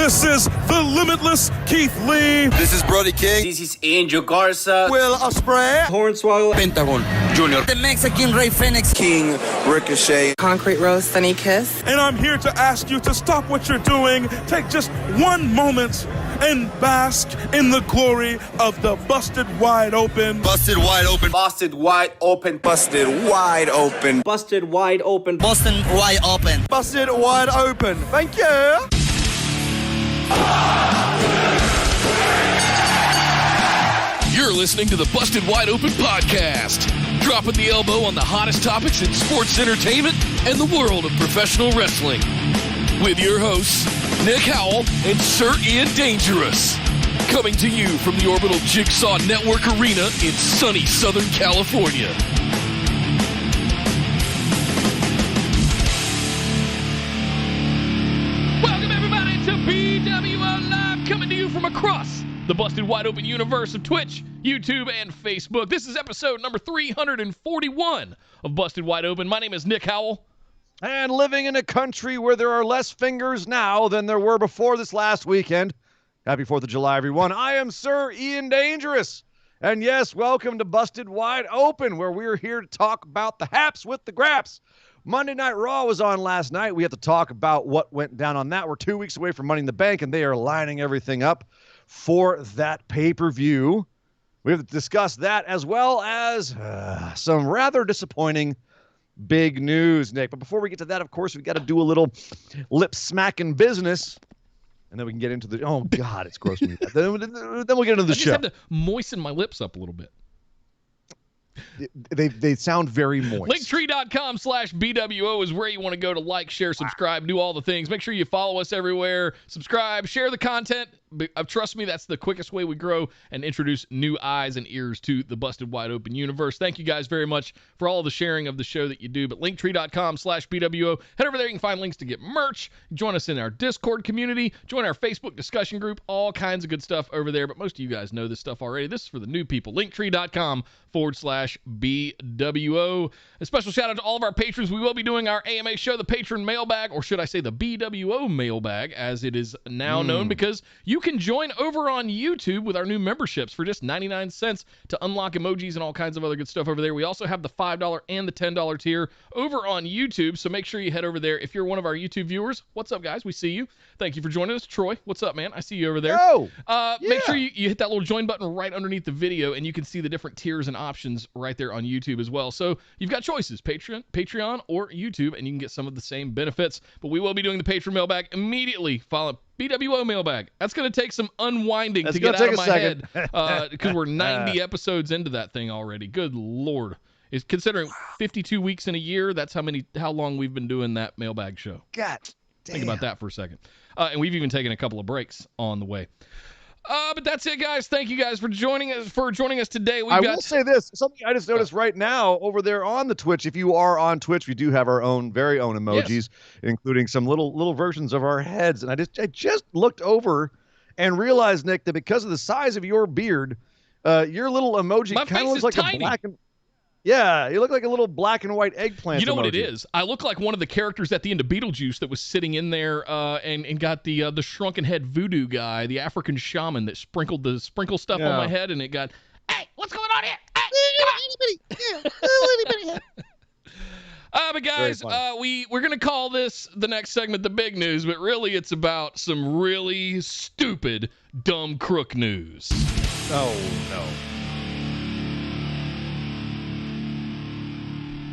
This is the limitless Keith Lee. This is Brody King. This is Angel Garza. Will Ospreay. Hornswoggle. Pentagon Jr. The Mexican Ray Phoenix. King Ricochet. Concrete Rose, Sunny Kiss. And I'm here to ask you to stop what you're doing, take just one moment, and bask in the glory of the Busted Wide Open. Busted wide open. Busted wide open. Busted wide open. Busted wide open. Boston wide open. Busted wide open. Thank you. You're listening to the Busted Wide Open podcast, dropping the elbow on the hottest topics in sports entertainment and the world of professional wrestling. With your hosts, Nick Howell and Sir Ian Dangerous. Coming to you from the Orbital Jigsaw Network Arena in sunny Southern California. Welcome everybody to BWO Live, coming to you from across the Busted Wide Open universe of Twitch, YouTube, and Facebook. This is episode number 341 of Busted Wide Open. My name is Nick Howell. And living in a country where there are less fingers now than there were before this last weekend. Happy 4th of July, everyone. I am Sir Ian Dangerous. And yes, welcome to Busted Wide Open, where we're here to talk about the haps with the graps. Monday Night Raw was on last night. We have to talk about what went down on that. We're 2 weeks away from Money in the Bank, and they are lining everything up for that pay-per-view. We have to discuss that as well as some rather disappointing big news, Nick. But before we get to that, of course, we've got to do a little lip-smacking business, and then we can get into the... Oh, God, it's gross. Then we'll get into the show. I just have to moisten my lips up a little bit. They sound very moist. Linktree.com/BWO is where you want to go to like, share, subscribe, do all the things. Make sure you follow us everywhere. Subscribe, share the content. Trust me, that's the quickest way we grow and introduce new eyes and ears to the Busted Wide Open universe. Thank you guys very much for all the sharing of the show that you do. But Linktree.com/BWO. Head over there. You can find links to get merch. Join us in our Discord community. Join our Facebook discussion group. All kinds of good stuff over there. But most of you guys know this stuff already. This is for the new people. Linktree.com/BWO. A special shout out to all of our patrons. We will be doing our AMA show, the Patron Mailbag, or should I say the BWO Mailbag, as it is now known, because you can join over on YouTube with our new memberships for just 99 cents to unlock emojis and all kinds of other good stuff over there. We also have the $5 and the $10 tier over on YouTube, so make sure you head over there. If you're one of our YouTube viewers, what's up, guys? We see you. Thank you for joining us. Troy, what's up, man? I see you over there. Make sure you hit that little join button right underneath the video, and you can see the different tiers and options right there on YouTube as well. So you've got choices, Patreon or YouTube, and you can get some of the same benefits. But we will be doing the Patron Mailbag immediately following BWO Mailbag. That's going to take some unwinding to get out of my head because we're 90 episodes into that thing already. Good Lord. It's considering 52 weeks in a year, that's how long we've been doing that Mailbag show. God damn. Think about that for a second. And we've even taken a couple of breaks on the way. But that's it, guys. Thank you guys for joining us today. I will say this. Something I just noticed right now over there on the Twitch. If you are on Twitch, we do have our very own emojis, including some little versions of our heads. And I just looked over and realized, Nick, that because of the size of your beard, your little emoji kind of looks like tiny. Yeah, you look like a little black and white eggplant. You know emoji. what it is? I look like one of the characters at the end of Beetlejuice that was sitting in there and got the shrunken head voodoo guy, the African shaman that sprinkled the sprinkle stuff on my head, and it got, hey, what's going on here? But guys, we're going to call this the next segment the big news, but really it's about some really stupid, dumb crook news. Oh, no.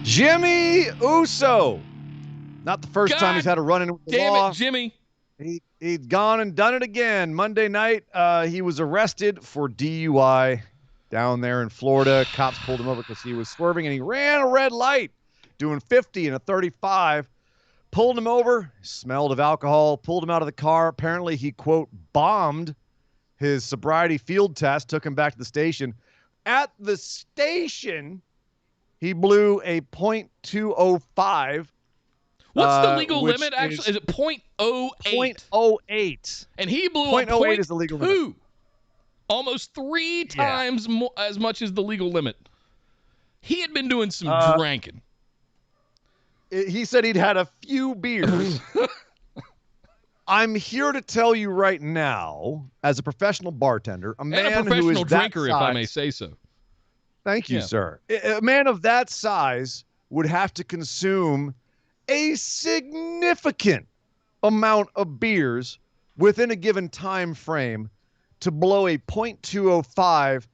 Jimmy Uso. Not the first time he's had a run-in with the law. Damn it, Jimmy. He's gone and done it again. Monday night, he was arrested for DUI down there in Florida. Cops pulled him over because he was swerving, and he ran a red light, doing 50 and a 35. Pulled him over, smelled of alcohol, pulled him out of the car. Apparently, he, quote, bombed his sobriety field test, took him back to the station. At the station, he blew a .205. What's the legal limit, actually? Is it .08? .08. And he blew a .08 is the legal limit. Almost 3 times as much as the legal limit. He had been doing some drinking. He said he'd had a few beers. I'm here to tell you right now, as a professional bartender, a man and a who professional is that drinker, if I may say so. Thank you, Yeah. sir. A man of that size would have to consume a significant amount of beers within a given time frame to blow a .205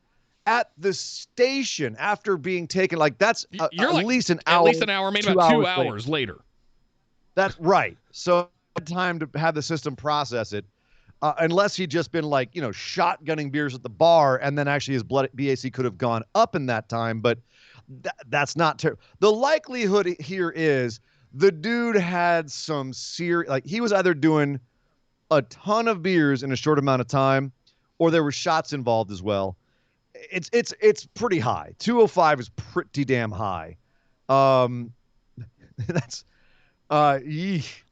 at the station after being taken. Like, that's You're at least an at hour. least an hour, maybe about 2 hours later. That's right. So time to have the system process it, unless he'd just been like, shotgunning beers at the bar, and then actually his blood BAC could have gone up in that time. But that's not terrible. The likelihood here is the dude had some serious, like, he was either doing a ton of beers in a short amount of time, or there were shots involved as well. It's pretty high. 205 is pretty damn high. That's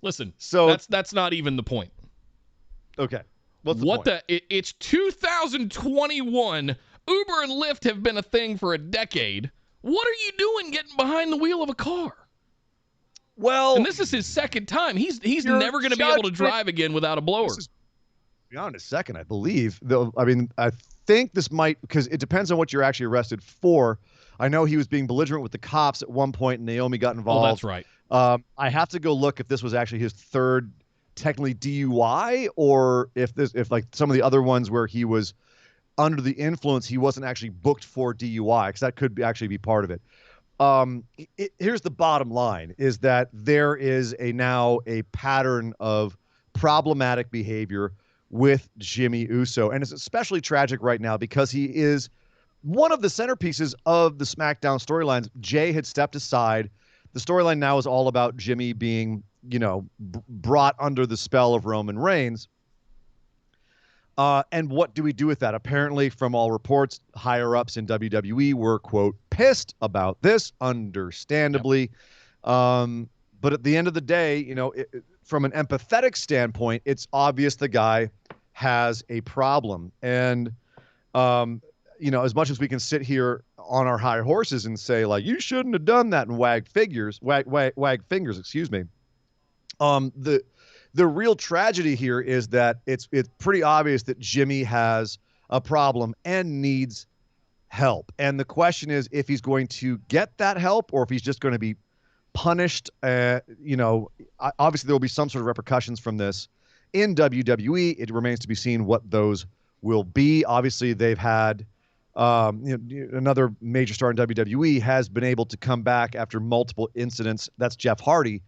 Listen, so that's not even the point. Okay. What's the point? It's 2021. Uber and Lyft have been a thing for a decade. What are you doing getting behind the wheel of a car? Well, and this is his second time. He's never going to be able to drive again without a blower. Beyond a second, I believe. I think this might, because it depends on what you're actually arrested for. I know he was being belligerent with the cops at one point, and Naomi got involved. Oh, that's right. I have to go look if this was actually his third, technically DUI, or if like some of the other ones where he was under the influence, he wasn't actually booked for DUI, because that could actually be part of it. Here's the bottom line: is that there is now a pattern of problematic behavior with Jimmy Uso, and it's especially tragic right now because he is one of the centerpieces of the SmackDown storylines. Jay had stepped aside. The storyline now is all about Jimmy being, brought under the spell of Roman Reigns. And what do we do with that? Apparently, from all reports, higher-ups in WWE were, quote, pissed about this, understandably. Yep. But at the end of the day, from an empathetic standpoint, it's obvious the guy has a problem. And, as much as we can sit here on our high horses and say, like, you shouldn't have done that, and wag fingers, excuse me. The real tragedy here is that it's pretty obvious that Jimmy has a problem and needs help. And the question is if he's going to get that help or if he's just going to be punished. Obviously there will be some sort of repercussions from this in WWE. It remains to be seen what those will be. Obviously they've had another major star in WWE has been able to come back after multiple incidents. That's Jeff Hardy.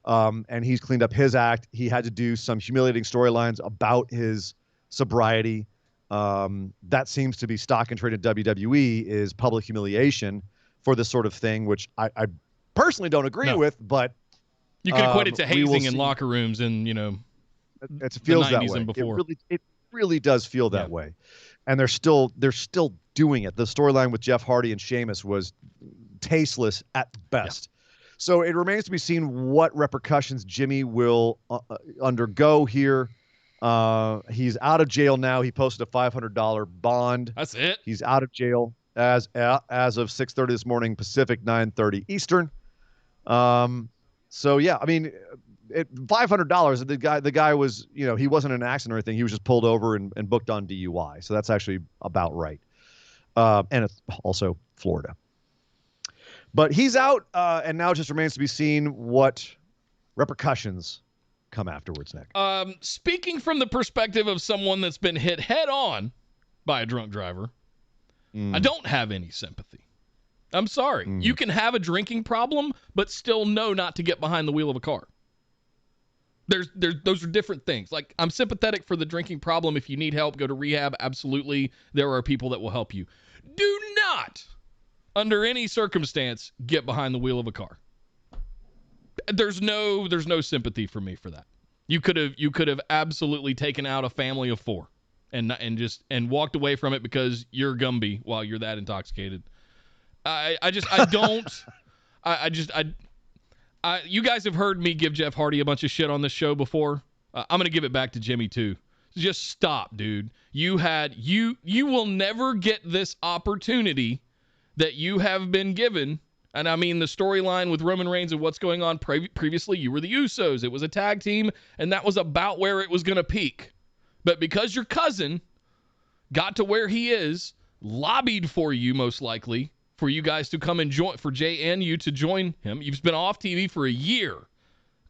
And he's cleaned up his act. He had to do some humiliating storylines about his sobriety. That seems to be stock and trade in WWE, is public humiliation for this sort of thing, which I personally don't agree with, but you can equate it to hazing in locker rooms and, it feels that way. And before. It really does feel that way. And they're still doing it. The storyline with Jeff Hardy and Sheamus was tasteless at best. Yeah. So it remains to be seen what repercussions Jimmy will undergo here. He's out of jail now. He posted a $500 bond. That's it. He's out of jail as of 6:30 this morning Pacific, 9:30 Eastern. So yeah, I mean, $500. The guy was, he wasn't in an accident or anything. He was just pulled over and booked on DUI. So that's actually about right. And it's also Florida. But he's out, and now it just remains to be seen what repercussions come afterwards, Nick. Speaking from the perspective of someone that's been hit head on by a drunk driver, I don't have any sympathy. I'm sorry. You can have a drinking problem, but still know not to get behind the wheel of a car. Those are different things. Like, I'm sympathetic for the drinking problem. If you need help, go to rehab. Absolutely. There are people that will help you. Do not, under any circumstance, get behind the wheel of a car. There's no sympathy for me for that. You could have absolutely taken out a family of 4 and walked away from it because you're Gumby while you're that intoxicated. You guys have heard me give Jeff Hardy a bunch of shit on this show before. I'm going to give it back to Jimmy too. Just stop, dude. You will never get this opportunity that you have been given And I mean, the storyline with Roman Reigns and what's going on previously, you were the Usos. It was a tag team, and that was about where it was going to peak. But because your cousin got to where he is, lobbied for you, most likely, for you guys to come and join, for Jay and you to join him. You've been off TV for a year.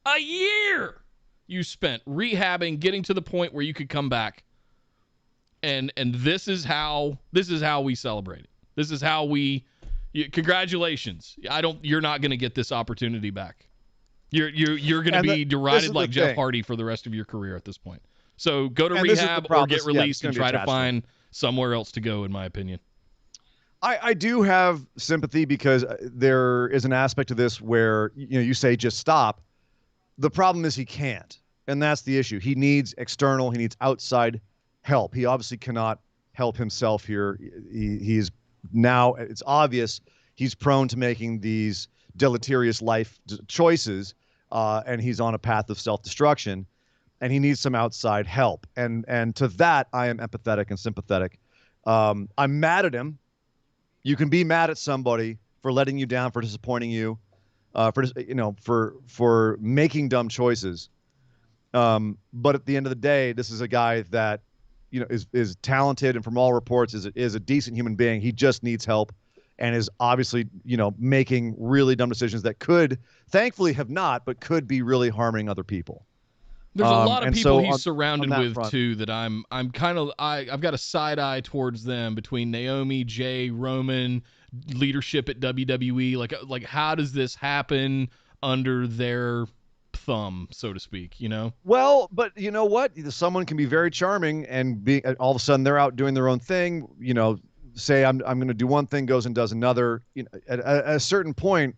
A year you spent rehabbing, getting to the point where you could come back. And this is how we celebrate it. This is how congratulations. You're not going to get this opportunity back. You're going to be derided like Jeff Hardy for the rest of your career at this point. So go to rehab or get released and try to find somewhere else to go, in my opinion. I do have sympathy because there is an aspect of this where you say just stop. The problem is he can't, and that's the issue. He needs external, he needs outside help. He obviously cannot help himself here. He's now, it's obvious he's prone to making these deleterious life choices, and he's on a path of self-destruction. And he needs some outside help. And to that, I am empathetic and sympathetic. I'm mad at him. You can be mad at somebody for letting you down, for disappointing you, for making dumb choices. But at the end of the day, this is a guy that is talented, and from all reports is a decent human being. He just needs help, and is obviously making really dumb decisions that could, thankfully, have not, but could be really harming other people. There's a lot of people he's surrounded with too that I'm kind of I've got a side eye towards them, between Naomi, Jay, Roman, leadership at WWE. Like how does this happen under their thumb, so to speak? Well, but you know what? Someone can be very charming and all of a sudden they're out doing their own thing. Say I'm going to do one thing, goes and does another. At a certain point,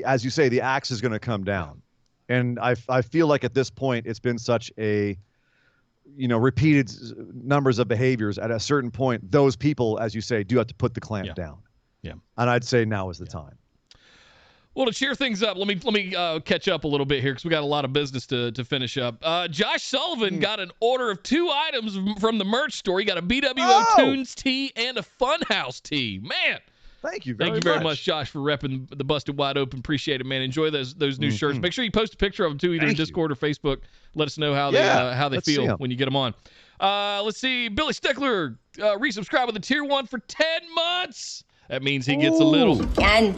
as you say, the axe is going to come down. And I feel like at this point, it's been such a, repeated numbers of behaviors. At a certain point, those people, as you say, do have to put the clamp down. Yeah. And I'd say now is the time. Well, to cheer things up, let me catch up a little bit here because we got a lot of business to finish up. Josh Sullivan got an order of 2 items from the merch store. He got a BWO Tunes tee and a Funhouse tee. Man. Thank you very much, Josh, for repping the Busted Wide Open. Appreciate it, man. Enjoy those new shirts. Make sure you post a picture of them, too, either in Discord or Facebook. Let us know how they feel when you get them on. Let's see. Billy Stickler resubscribed with a Tier 1 for 10 months. That means he gets a little chicken.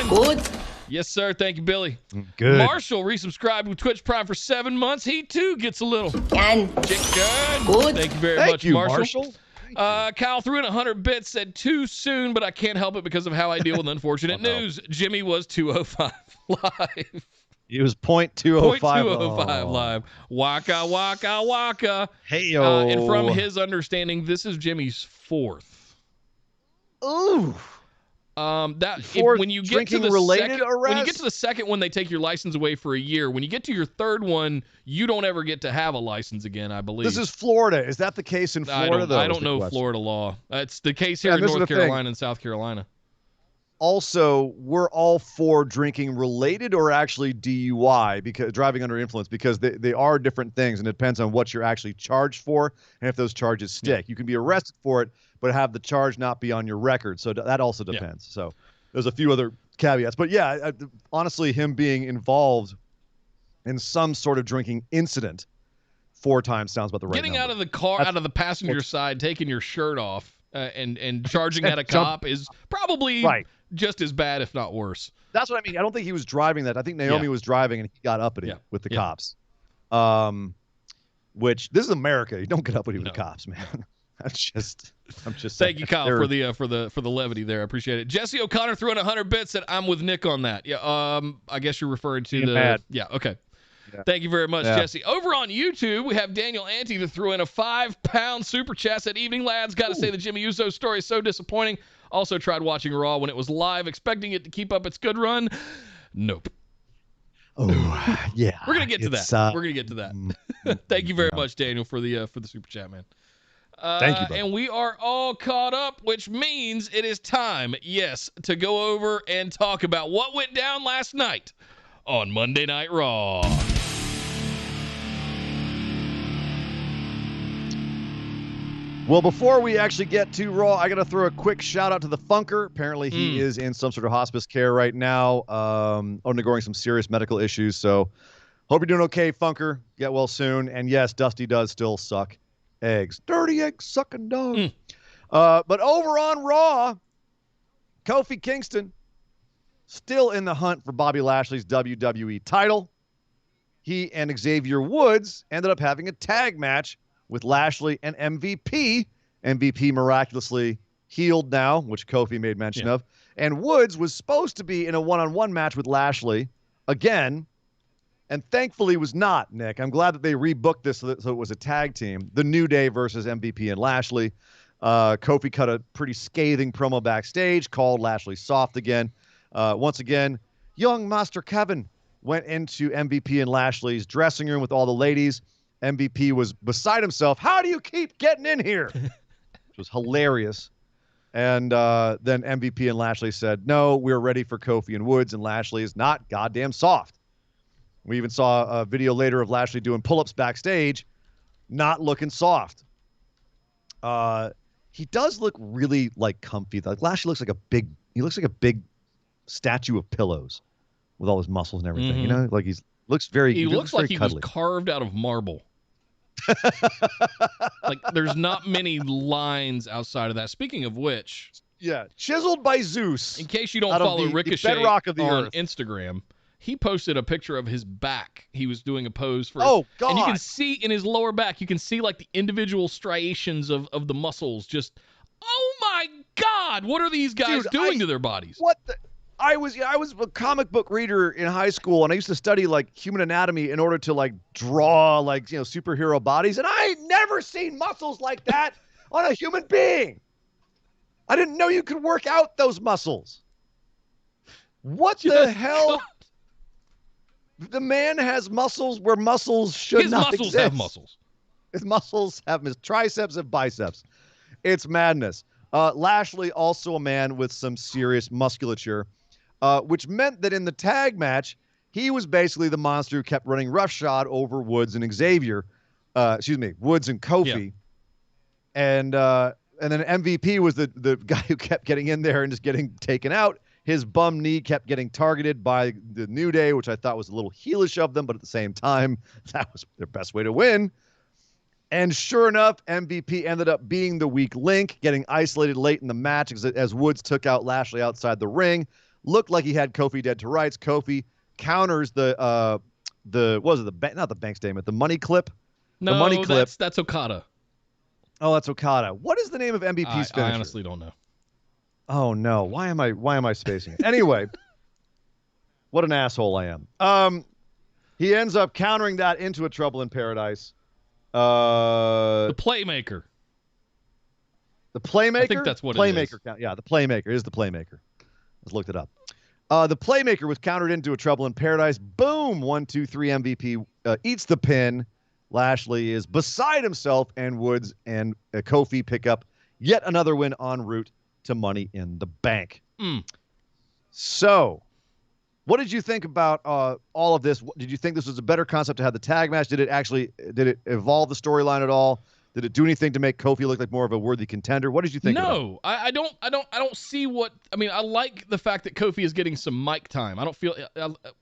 Good. Yes, sir. Thank you, Billy. Good. Marshall resubscribed with Twitch Prime for 7 months. He, too, gets a little chicken. Good. Thank you very much, Marshall. Kyle threw in 100 bits, said too soon, but I can't help it because of how I deal with unfortunate news. Jimmy was 205 live. He was 0.205 0.205 live. Waka, waka, waka. Hey-yo. And from his understanding, this is Jimmy's 4th. Ooh. When you get to the second one, they take your license away for a year. When you get to your 3rd one, you don't ever get to have a license again, I believe. This is Florida. Is that the case in Florida? I don't know Florida law. It's the case here in North Carolina and South Carolina. Also, we're all for drinking related or actually DUI, because driving under influence, because they are different things, and it depends on what you're actually charged for and if those charges stick. You can be arrested for it, but have the charge not be on your record. So that also depends. So there's a few other caveats. But yeah, honestly, him being involved in some sort of drinking incident 4 times sounds about the right Getting number. out of the car, out of the passenger side, taking your shirt off and charging at a cop is probably just as bad, if not worse. That's what I mean. I don't think he was driving that. I think Naomi was driving and he got uppity with the cops. Which, this is America. You don't get uppity with the cops, man. I'm just Thank you, Kyle, for the levity there. I appreciate it. Jesse O'Connor threw in 100 bits, said I'm with Nick on that. Yeah, I guess you're referring to mad. Yeah, okay. Yeah. Thank you very much, Jesse. Over on YouTube, we have Daniel Ante that threw in a £5 super chat. Said, evening, lads. Got to say the Jimmy Uso story is so disappointing. Also tried watching Raw when it was live, expecting it to keep up its good run. Nope. Oh, yeah. We're going to get to that. We're going to get to that. Thank you very much, Daniel, for the super chat, man. Thank you, buddy. And we are all caught up, which means it is time, yes, to go over and talk about what went down last night on Monday Night Raw. Well, before we actually get to Raw, I got to throw a quick shout out to the Funker. Apparently, he is in some sort of hospice care right now, undergoing some serious medical issues. So, hope you're doing okay, Funker. Get well soon. And yes, Dusty does still suck eggs. Dirty egg sucking dog. But over on Raw, Kofi Kingston still in the hunt for Bobby Lashley's WWE title. He and Xavier Woods ended up having a tag match with Lashley and MVP. MVP miraculously healed now, which Kofi made mention of. And Woods was supposed to be in a one-on-one match with Lashley again, and thankfully was not, Nick. I'm glad that they rebooked this so it was a tag team. The New Day versus MVP and Lashley. Kofi cut a pretty scathing promo backstage, called Lashley soft again. Once again, young Master Kevin went into MVP and Lashley's dressing room with all the ladies. MVP was beside himself. How do you keep getting in here? Which was hilarious. And then MVP and Lashley said, no, we're ready for Kofi and Woods, and Lashley is not goddamn soft. We even saw a video later of Lashley doing pull-ups backstage, not looking soft. He does look really like comfy. Like Lashley looks like a big statue of pillows with all his muscles and everything. You know, like he looks like he was carved out of marble. Like there's not many lines outside of that. Speaking of which, chiseled by Zeus. In case you don't follow Ricochet on earth. Instagram, he posted a picture of his back. He was doing a pose for God. And you can see in his lower back, you can see like the individual striations of the muscles. Just, oh my God, what are these guys doing to their bodies? What the? I was a comic book reader in high school, and I used to study like human anatomy in order to like draw like superhero bodies, and I never seen muscles like that on a human being. I didn't know you could work out those muscles. What the hell? God. The man has muscles where muscles should not exist. His muscles have muscles. His muscles have his triceps and biceps. It's madness. Lashley, also a man with some serious musculature. Which meant that in the tag match, he was basically the monster who kept running roughshod over Woods and Xavier. Woods and Kofi. Yeah. And then MVP was the guy who kept getting in there and just getting taken out. His bum knee kept getting targeted by the New Day, which I thought was a little heelish of them, but at the same time, that was their best way to win. And sure enough, MVP ended up being the weak link, getting isolated late in the match as Woods took out Lashley outside the ring. Looked like he had Kofi dead to rights. Kofi counters the bank statement, the money clip. No, the money clip. That's Okada. Oh, that's Okada. What is the name of MVP's finisher? I honestly don't know. Oh no, why am I spacing it? Anyway, what an asshole I am. He ends up countering that into a Trouble in Paradise. The Playmaker. The Playmaker? I think that's what it is. Yeah, the Playmaker is the Playmaker. Let's look it up. The Playmaker was countered into a Trouble in Paradise. Boom! 1, 2, 3 MVP eats the pin. Lashley is beside himself, and Woods and Kofi pick up yet another win en route to Money in the Bank. So, what did you think about all of this? Did you think this was a better concept to have the tag match? Did it evolve the storyline at all? Did it do anything to make Kofi look like more of a worthy contender? What did you think? No, I don't see what. I mean, I like the fact that Kofi is getting some mic time. I don't feel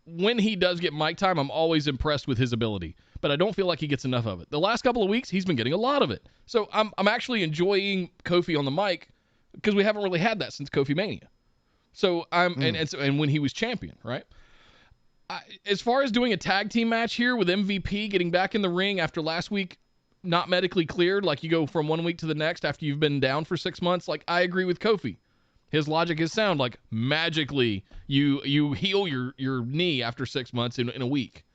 when he does get mic time, I'm always impressed with his ability, but I don't feel like he gets enough of it. The last couple of weeks, he's been getting a lot of it. So I'm actually enjoying Kofi on the mic because we haven't really had that since Kofi Mania. So and when he was champion, right? As far as doing a tag team match here with MVP getting back in the ring after last week not medically cleared, like you go from 1 week to the next after you've been down for 6 months, like I agree with Kofi. His logic is sound, like magically you heal your knee after 6 months in a week.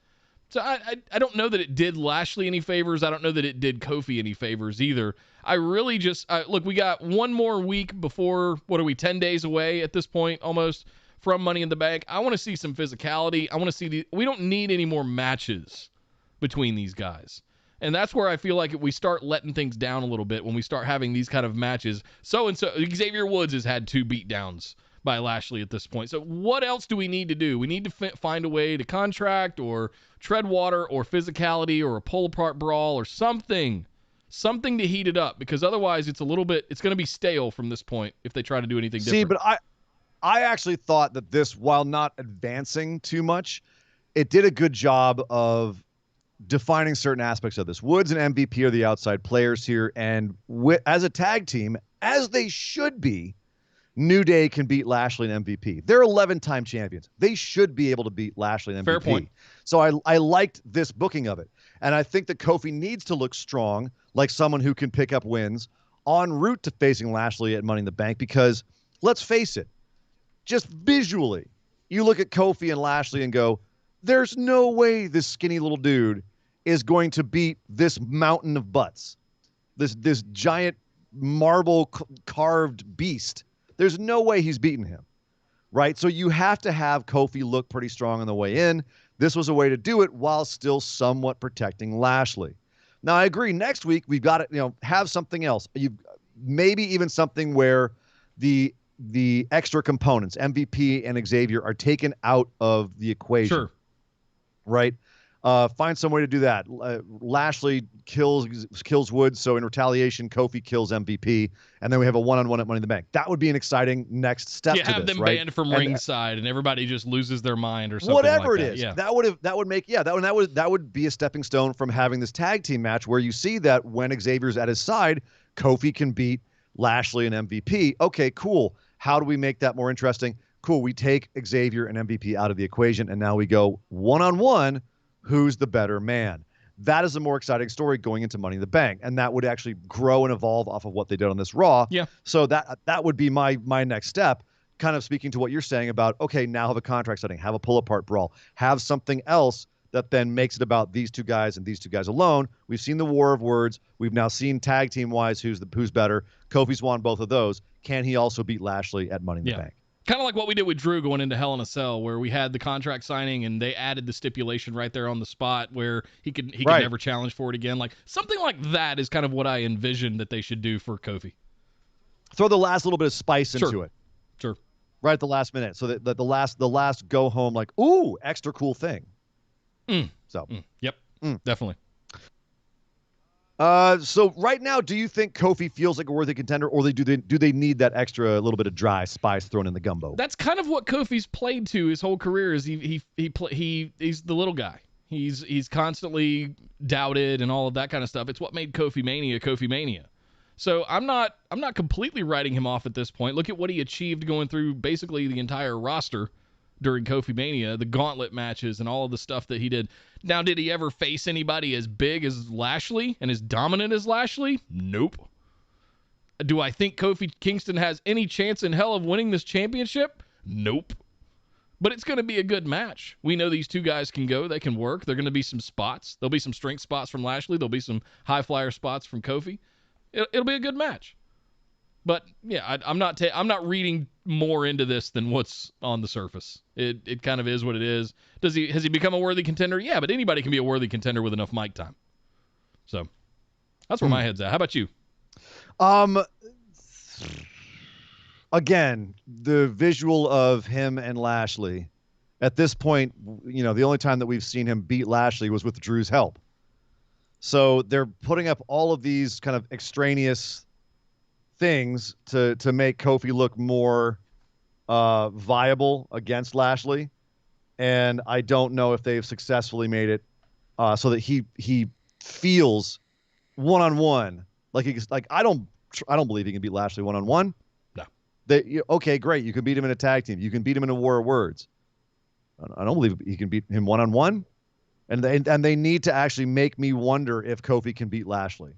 So I don't know that it did Lashley any favors. I don't know that it did Kofi any favors either. I really just look, we got one more week before, what are we, 10 days away at this point almost from Money in the Bank. I want to see some physicality. I want to see we don't need any more matches between these guys. And that's where I feel like we start letting things down a little bit when we start having these kind of matches. So Xavier Woods has had 2 beatdowns by Lashley at this point. So what else do we need to do? We need to find a way to contract or tread water or physicality or a pull apart brawl or something Something to heat it up, because otherwise it's going to be stale from this point if they try to do anything different. See, but I actually thought that this, while not advancing too much, it did a good job of defining certain aspects of this. Woods and MVP are the outside players here, and as a tag team, as they should be, New Day can beat Lashley and MVP. They're 11-time champions. They should be able to beat Lashley and MVP. Fair point. So I liked this booking of it. And I think that Kofi needs to look strong, like someone who can pick up wins en route to facing Lashley at Money in the Bank, because let's face it, just visually, you look at Kofi and Lashley and go, there's no way this skinny little dude is going to beat this mountain of butts, this giant marble carved beast. There's no way he's beaten him, right? So you have to have Kofi look pretty strong on the way in. This was a way to do it while still somewhat protecting Lashley. Now, I agree. Next week, we've got to have something else. Maybe even something where the extra components, MVP and Xavier, are taken out of the equation. Sure. Right? Find some way to do that. Lashley kills Woods, so in retaliation, Kofi kills MVP, and then we have a one-on-one at Money in the Bank. That would be an exciting next step to this, have them right? banned from ringside, and everybody just loses their mind or something whatever like it that. is. Yeah. That would be a stepping stone from having this tag team match where you see that when Xavier's at his side, Kofi can beat Lashley and MVP. Okay, cool. How do we make that more interesting? Cool. We take Xavier and MVP out of the equation, and now we go one-on-one. Who's the better man? That is a more exciting story going into Money in the Bank, and that would actually grow and evolve off of what they did on this Raw. Yeah. So that would be my next step, kind of speaking to what you're saying about, okay, now have a contract setting, have a pull-apart brawl, have something else that then makes it about these two guys and these two guys alone. We've seen the war of words. We've now seen tag team-wise who's better. Kofi's won both of those. Can he also beat Lashley at Money in the Bank? Kind of like what we did with Drew going into Hell in a Cell, where we had the contract signing and they added the stipulation right there on the spot where he could never challenge for it again. Like something like that is kind of what I envisioned that they should do for Kofi. Throw the last little bit of spice into it. Sure. Right at the last minute, so that the last go home, like, ooh, extra cool thing. Yep. Definitely. So right now, do you think Kofi feels like a worthy contender, or do they need that extra little bit of dry spice thrown in the gumbo? That's kind of what Kofi's played to his whole career. Is he's the little guy. He's constantly doubted and all of that kind of stuff. It's what made Kofi Mania. So I'm not completely writing him off at this point. Look at what he achieved going through basically the entire roster during Kofi Mania, the gauntlet matches and all of the stuff that he did. Now, did he ever face anybody as big as Lashley and as dominant as Lashley? Nope. Do I think Kofi Kingston has any chance in hell of winning this championship? Nope. But it's going to be a good match. We know these two guys can go. They can work. There are going to be some spots. There'll be some strength spots from Lashley. There'll be some high flyer spots from Kofi. It'll be a good match. But yeah, I'm not reading more into this than what's on the surface. It kind of is what it is. Has he become a worthy contender? Yeah, but anybody can be a worthy contender with enough mic time. So that's where my head's at. How about you? Again, the visual of him and Lashley. At this point, the only time that we've seen him beat Lashley was with Drew's help. So they're putting up all of these kind of extraneous things to make Kofi look more viable against Lashley, and I don't know if they've successfully made it so that he feels one-on-one like I don't believe he can beat Lashley one-on-one. No. Okay, great. You can beat him in a tag team. You can beat him in a war of words. I don't believe he can beat him one-on-one, and they need to actually make me wonder if Kofi can beat Lashley.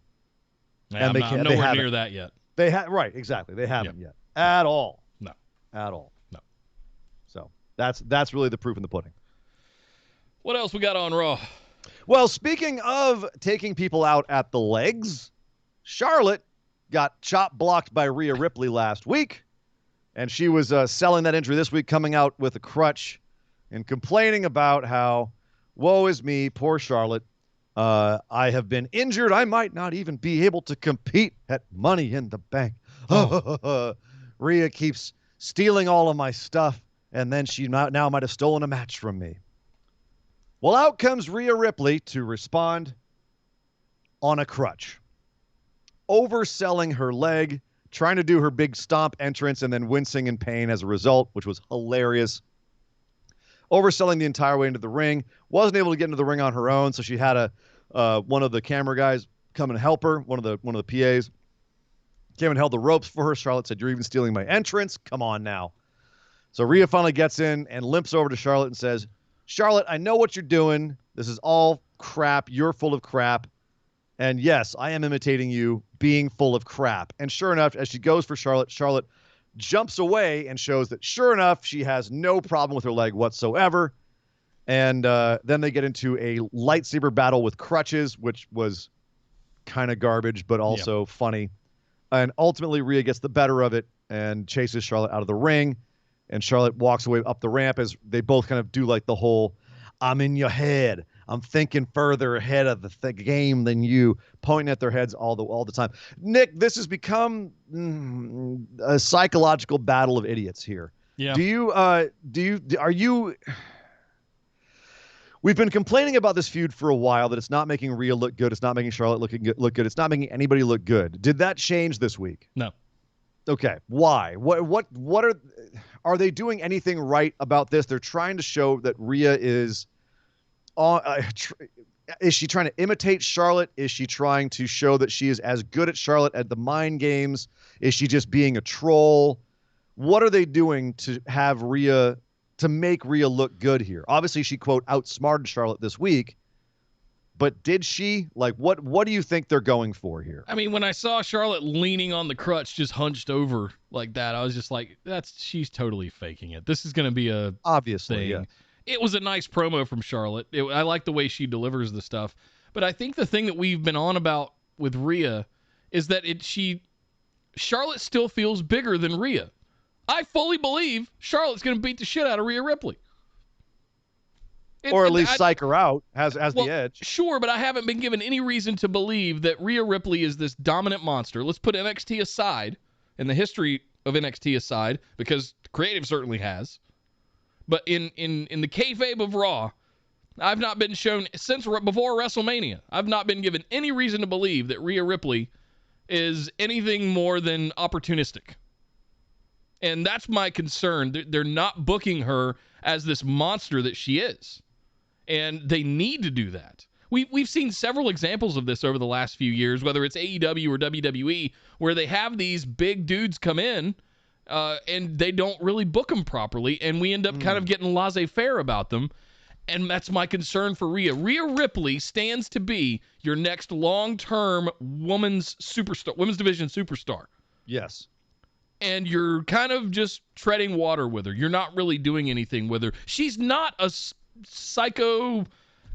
Yeah, I'm nowhere near that yet. Right, exactly. They haven't yet at all. No, at all. No. So that's really the proof in the pudding. What else we got on Raw? Well, speaking of taking people out at the legs, Charlotte got chop blocked by Rhea Ripley last week, and she was selling that injury this week, coming out with a crutch and complaining about how, woe is me, poor Charlotte. I have been injured. I might not even be able to compete at Money in the Bank. Rhea keeps stealing all of my stuff, and then she now might have stolen a match from me. Well, out comes Rhea Ripley to respond on a crutch. overselling her leg, trying to do her big stomp entrance, and then wincing in pain as a result, which was hilarious. Overselling the entire way into the ring. Wasn't able to get into the ring on her own, so she had one of the camera guys come and help her, one of the PAs. Came and held the ropes for her. Charlotte said, "You're even stealing my entrance. Come on now." So Rhea finally gets in and limps over to Charlotte and says, "Charlotte, I know what you're doing. This is all crap. You're full of crap. And yes, I am imitating you being full of crap." And sure enough, as she goes for Charlotte, Charlotte jumps away and shows that sure enough, she has no problem with her leg whatsoever. And then they get into a lightsaber battle with crutches, which was kind of garbage, but also funny. And ultimately, Rhea gets the better of it and chases Charlotte out of the ring. And Charlotte walks away up the ramp as they both kind of do like the whole, "I'm in your head. I'm thinking further ahead of the game than you," pointing at their heads all the time. Nick, this has become a psychological battle of idiots here. Yeah. Are you? We've been complaining about this feud for a while, that it's not making Rhea look good. It's not making Charlotte look good. It's not making anybody look good. Did that change this week? No. Okay. Why? What are they doing anything right about this? They're trying to show that Rhea is she trying to imitate Charlotte? Is she trying to show that she is as good at Charlotte at the mind games? Is she just being a troll? What are they doing to make Rhea look good here? Obviously, she, quote, outsmarted Charlotte this week, but did she? Like, what do you think they're going for here? I mean, when I saw Charlotte leaning on the crutch, just hunched over like that, I was just like, she's totally faking it. This is going to be a obviously thing. Yeah. It was a nice promo from Charlotte. I like the way she delivers the stuff. But I think the thing that we've been on about with Rhea is that Charlotte still feels bigger than Rhea. I fully believe Charlotte's going to beat the shit out of Rhea Ripley. Or at least psych her out, has the edge. Sure, but I haven't been given any reason to believe that Rhea Ripley is this dominant monster. Let's put NXT aside, and the history of NXT aside, because creative certainly has. But in the kayfabe of Raw, I've not been shown, since before WrestleMania, I've not been given any reason to believe that Rhea Ripley is anything more than opportunistic. And that's my concern. They're not booking her as this monster that she is. And they need to do that. We've seen several examples of this over the last few years, whether it's AEW or WWE, where they have these big dudes come in and they don't really book them properly, and we end up kind of getting laissez-faire about them. And that's my concern for Rhea. Rhea Ripley stands to be your next long-term women's division superstar. Yes. And you're kind of just treading water with her. You're not really doing anything with her. She's not a psycho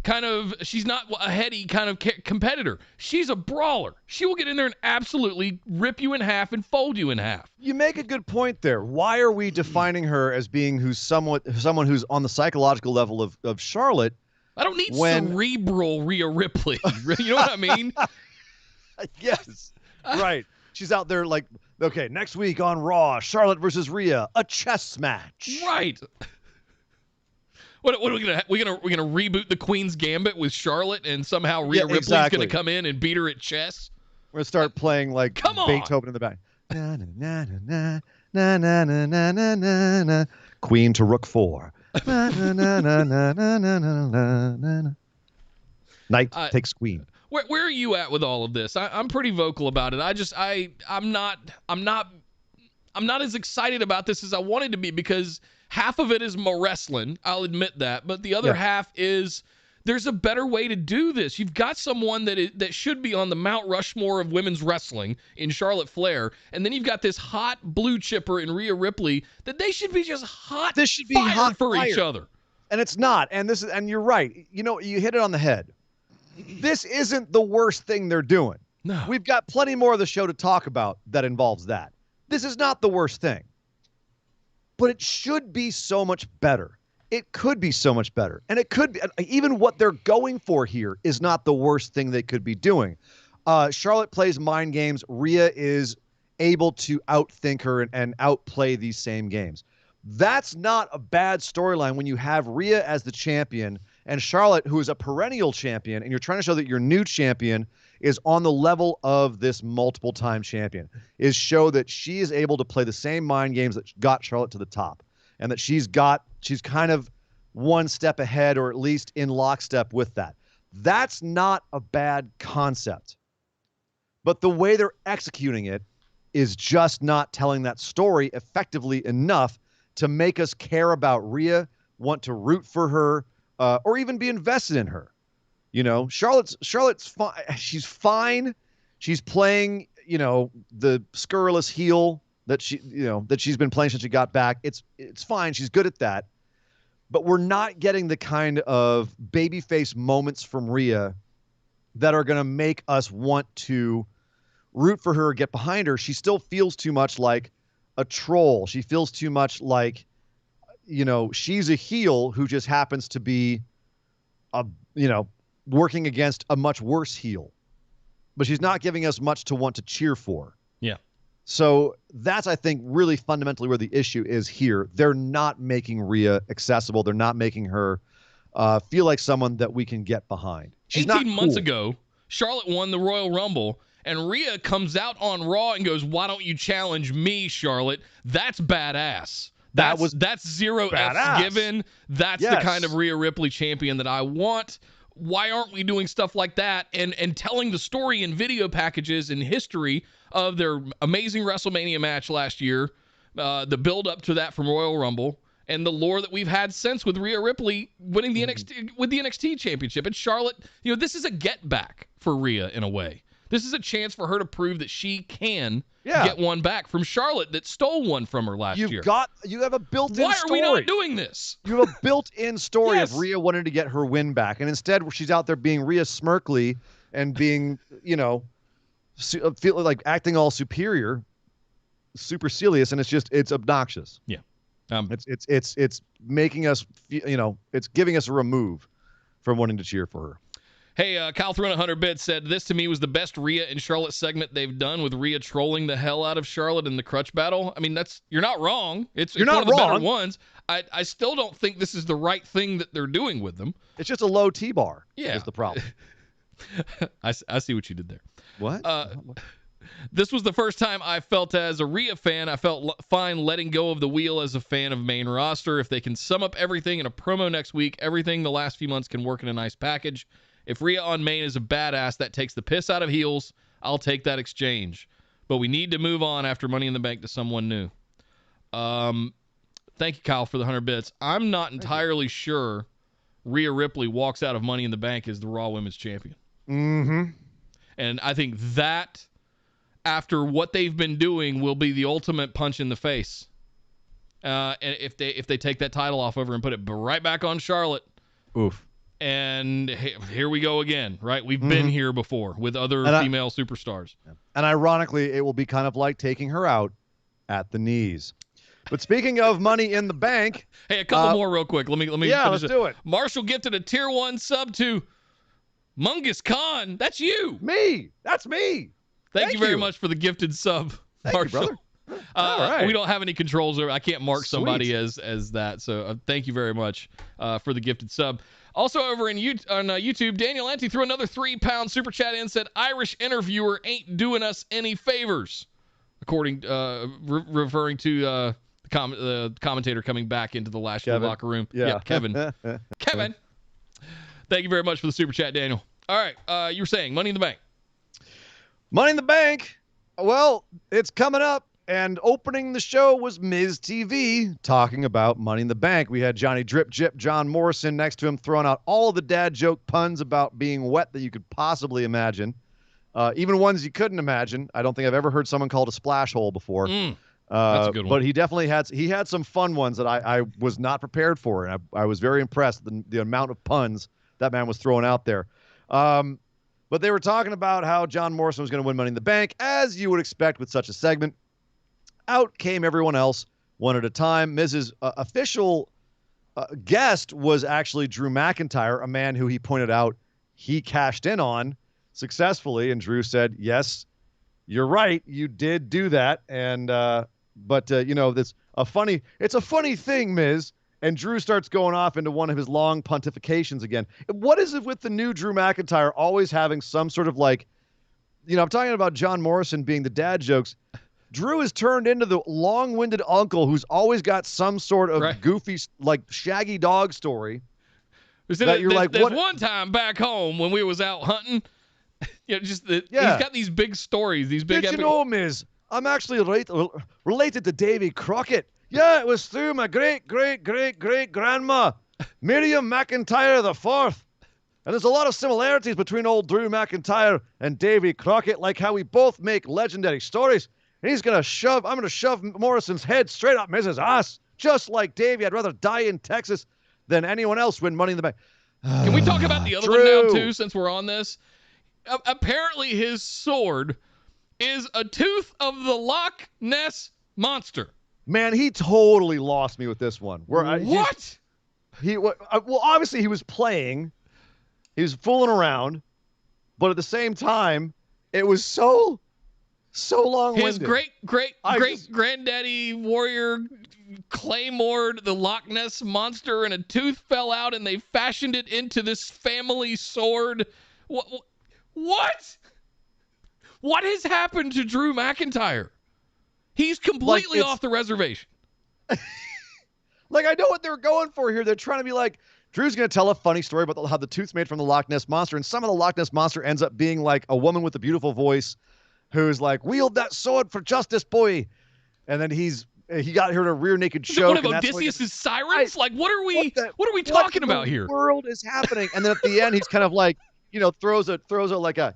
kind of, she's not a heady kind of competitor. She's a brawler. She will get in there and absolutely rip you in half and fold you in half. You make a good point there. Why are we defining her as being someone who's on the psychological level of Charlotte? I don't need cerebral Rhea Ripley. You know what I mean? Yes. Right. She's out there like, okay, next week on Raw, Charlotte versus Rhea, a chess match. Right. What are we gonna? We're gonna reboot the Queen's Gambit with Charlotte, and somehow Rhea Ripley's gonna come in and beat her at chess. We're gonna start playing like Beethoven in the back. Na, na, na, na, na, na, na, na, na, na. Queen to Rook 4. Na, na, na, na, na, na, na, na. Knight takes Queen. Where are you at with all of this? I'm pretty vocal about it. I'm not as excited about this as I wanted to be, because half of it is wrestling. I'll admit that, but the other half is there's a better way to do this. You've got someone that should be on the Mount Rushmore of women's wrestling in Charlotte Flair, and then you've got this hot blue chipper in Rhea Ripley that they should be just hot. This should be fire hot for fire. each other, and it's not. And you're right. You know, you hit it on the head. This isn't the worst thing they're doing. No. We've got plenty more of the show to talk about that involves that. This is not the worst thing. But it should be so much better. It could be so much better. And it could be, even what they're going for here is not the worst thing they could be doing. Charlotte plays mind games. Rhea is able to outthink her and outplay these same games. That's not a bad storyline when you have Rhea as the champion And Charlotte, who is a perennial champion, and you're trying to show that your new champion is on the level of this multiple-time champion, is show that she is able to play the same mind games that got Charlotte to the top, and that she's kind of one step ahead, or at least in lockstep with that. That's not a bad concept. But the way they're executing it is just not telling that story effectively enough to make us care about Rhea, want to root for her, or even be invested in her. You know, Charlotte's fine. She's fine. She's playing, the scurrilous heel that she's been playing since she got back. It's fine. She's good at that. But we're not getting the kind of babyface moments from Rhea that are going to make us want to root for her or get behind her. She still feels too much like a troll. She feels too much like, she's a heel who just happens to be working against a much worse heel. But she's not giving us much to want to cheer for. Yeah. So that's, I think, really fundamentally where the issue is here. They're not making Rhea accessible. They're not making her feel like someone that we can get behind. She's 18 months ago, Charlotte won the Royal Rumble, and Rhea comes out on Raw and goes, "Why don't you challenge me, Charlotte?" That's badass. That's zero F's given. That's the kind of Rhea Ripley champion that I want. Why aren't we doing stuff like that and telling the story in video packages and history of their amazing WrestleMania match last year, the build up to that from Royal Rumble, and the lore that we've had since with Rhea Ripley winning the NXT championship. And Charlotte, this is a get back for Rhea in a way. This is a chance for her to prove that she can get one back from Charlotte that stole one from her last year. You have a built-in story. Why are we not doing this? You have a built-in story of Rhea wanting to get her win back, and instead she's out there being Rhea Smirkley and being, feel like acting all superior, supercilious, and it's obnoxious. Yeah. It's making us, it's giving us a remove from wanting to cheer for her. Hey, Kyle throwing 100 bits said, "This to me was the best Rhea and Charlotte segment they've done, with Rhea trolling the hell out of Charlotte in the crutch battle." I mean, you're not wrong. It's one of the better ones. I still don't think this is the right thing that they're doing with them. It's just a low T-bar. Yeah. Is the problem. I see what you did there. What? This was the first time I felt as a Rhea fan, I felt fine letting go of the wheel as a fan of main roster. If they can sum up everything in a promo next week, everything the last few months can work in a nice package. If Rhea on main is a badass that takes the piss out of heels, I'll take that exchange. But we need to move on after Money in the Bank to someone new. Thank you, Kyle, for the 100 bits. I'm not entirely sure Rhea Ripley walks out of Money in the Bank as the Raw Women's Champion. Mm-hmm. And I think that, after what they've been doing, will be the ultimate punch in the face. And if they take that title off over and put it right back on Charlotte. Oof. And here we go again, right? We've been here before with other female superstars. And ironically, it will be kind of like taking her out at the knees. But speaking of Money in the Bank, hey, a couple more real quick. Let me let's do it. Marshall gifted a tier 1 sub to Mungus Khan. That's you. Me. That's me. Thank you very much for the gifted sub, Marshall. You, brother. All right. We don't have any controls over. I can't mark somebody as that. So thank you very much for the gifted sub. Also over on YouTube, Daniel Ante threw another £3 super chat in, said, "Irish interviewer ain't doing us any favors," according referring to the commentator coming back into the Lashley locker room. Yeah, Kevin. Kevin. Thank you very much for the super chat, Daniel. All right, you were saying Money in the Bank. Money in the Bank. Well, it's coming up. And opening the show was Miz TV talking about Money in the Bank. We had Johnny Drip Jip, John Morrison next to him, throwing out all of the dad joke puns about being wet that you could possibly imagine. Even ones you couldn't imagine. I don't think I've ever heard someone called a splash hole before. That's a good one. But he definitely had some fun ones that I was not prepared for. And I was very impressed with the amount of puns that man was throwing out there. But they were talking about how John Morrison was going to win Money in the Bank, as you would expect with such a segment. Out came everyone else, one at a time. Miz's official guest was actually Drew McIntyre, a man who he pointed out he cashed in on successfully. And Drew said, "Yes, you're right. You did do that." And but that's it's a funny thing, Miz. And Drew starts going off into one of his long pontifications again. What is it with the new Drew McIntyre always having some sort of like, I'm talking about John Morrison being the dad jokes. Drew has turned into the long-winded uncle who's always got some sort of goofy, like shaggy dog story. There's one time back home when we was out hunting. He's got these big stories, these big. Did you know, Miz? I'm actually related to Davy Crockett. Yeah, it was through my great-great-great-great-grandma, Miriam McIntyre the Fourth. And there's a lot of similarities between old Drew McIntyre and Davy Crockett, like how we both make legendary stories. And I'm going to shove Morrison's head straight up Miz's ass. Just like Davy, I'd rather die in Texas than anyone else win Money in the Bank. Can we talk about the other one now, too, since we're on this? Apparently his sword is a tooth of the Loch Ness Monster. Man, he totally lost me with this one. What? Well, obviously he was playing. He was fooling around. But at the same time, it was so long-winded. His great-granddaddy warrior claymored the Loch Ness Monster and a tooth fell out and they fashioned it into this family sword. What? What has happened to Drew McIntyre? He's completely off the reservation. Like, I know what they're going for here. They're trying to be like, Drew's going to tell a funny story about how the tooth's made from the Loch Ness Monster, and some of the Loch Ness Monster ends up being like a woman with a beautiful voice who's like, wield that sword for justice, boy. And then he got her to rear naked choke. One of Odysseus' sirens? What are we talking about here? What world is happening? And then at the end, he's kind of like, throws it like a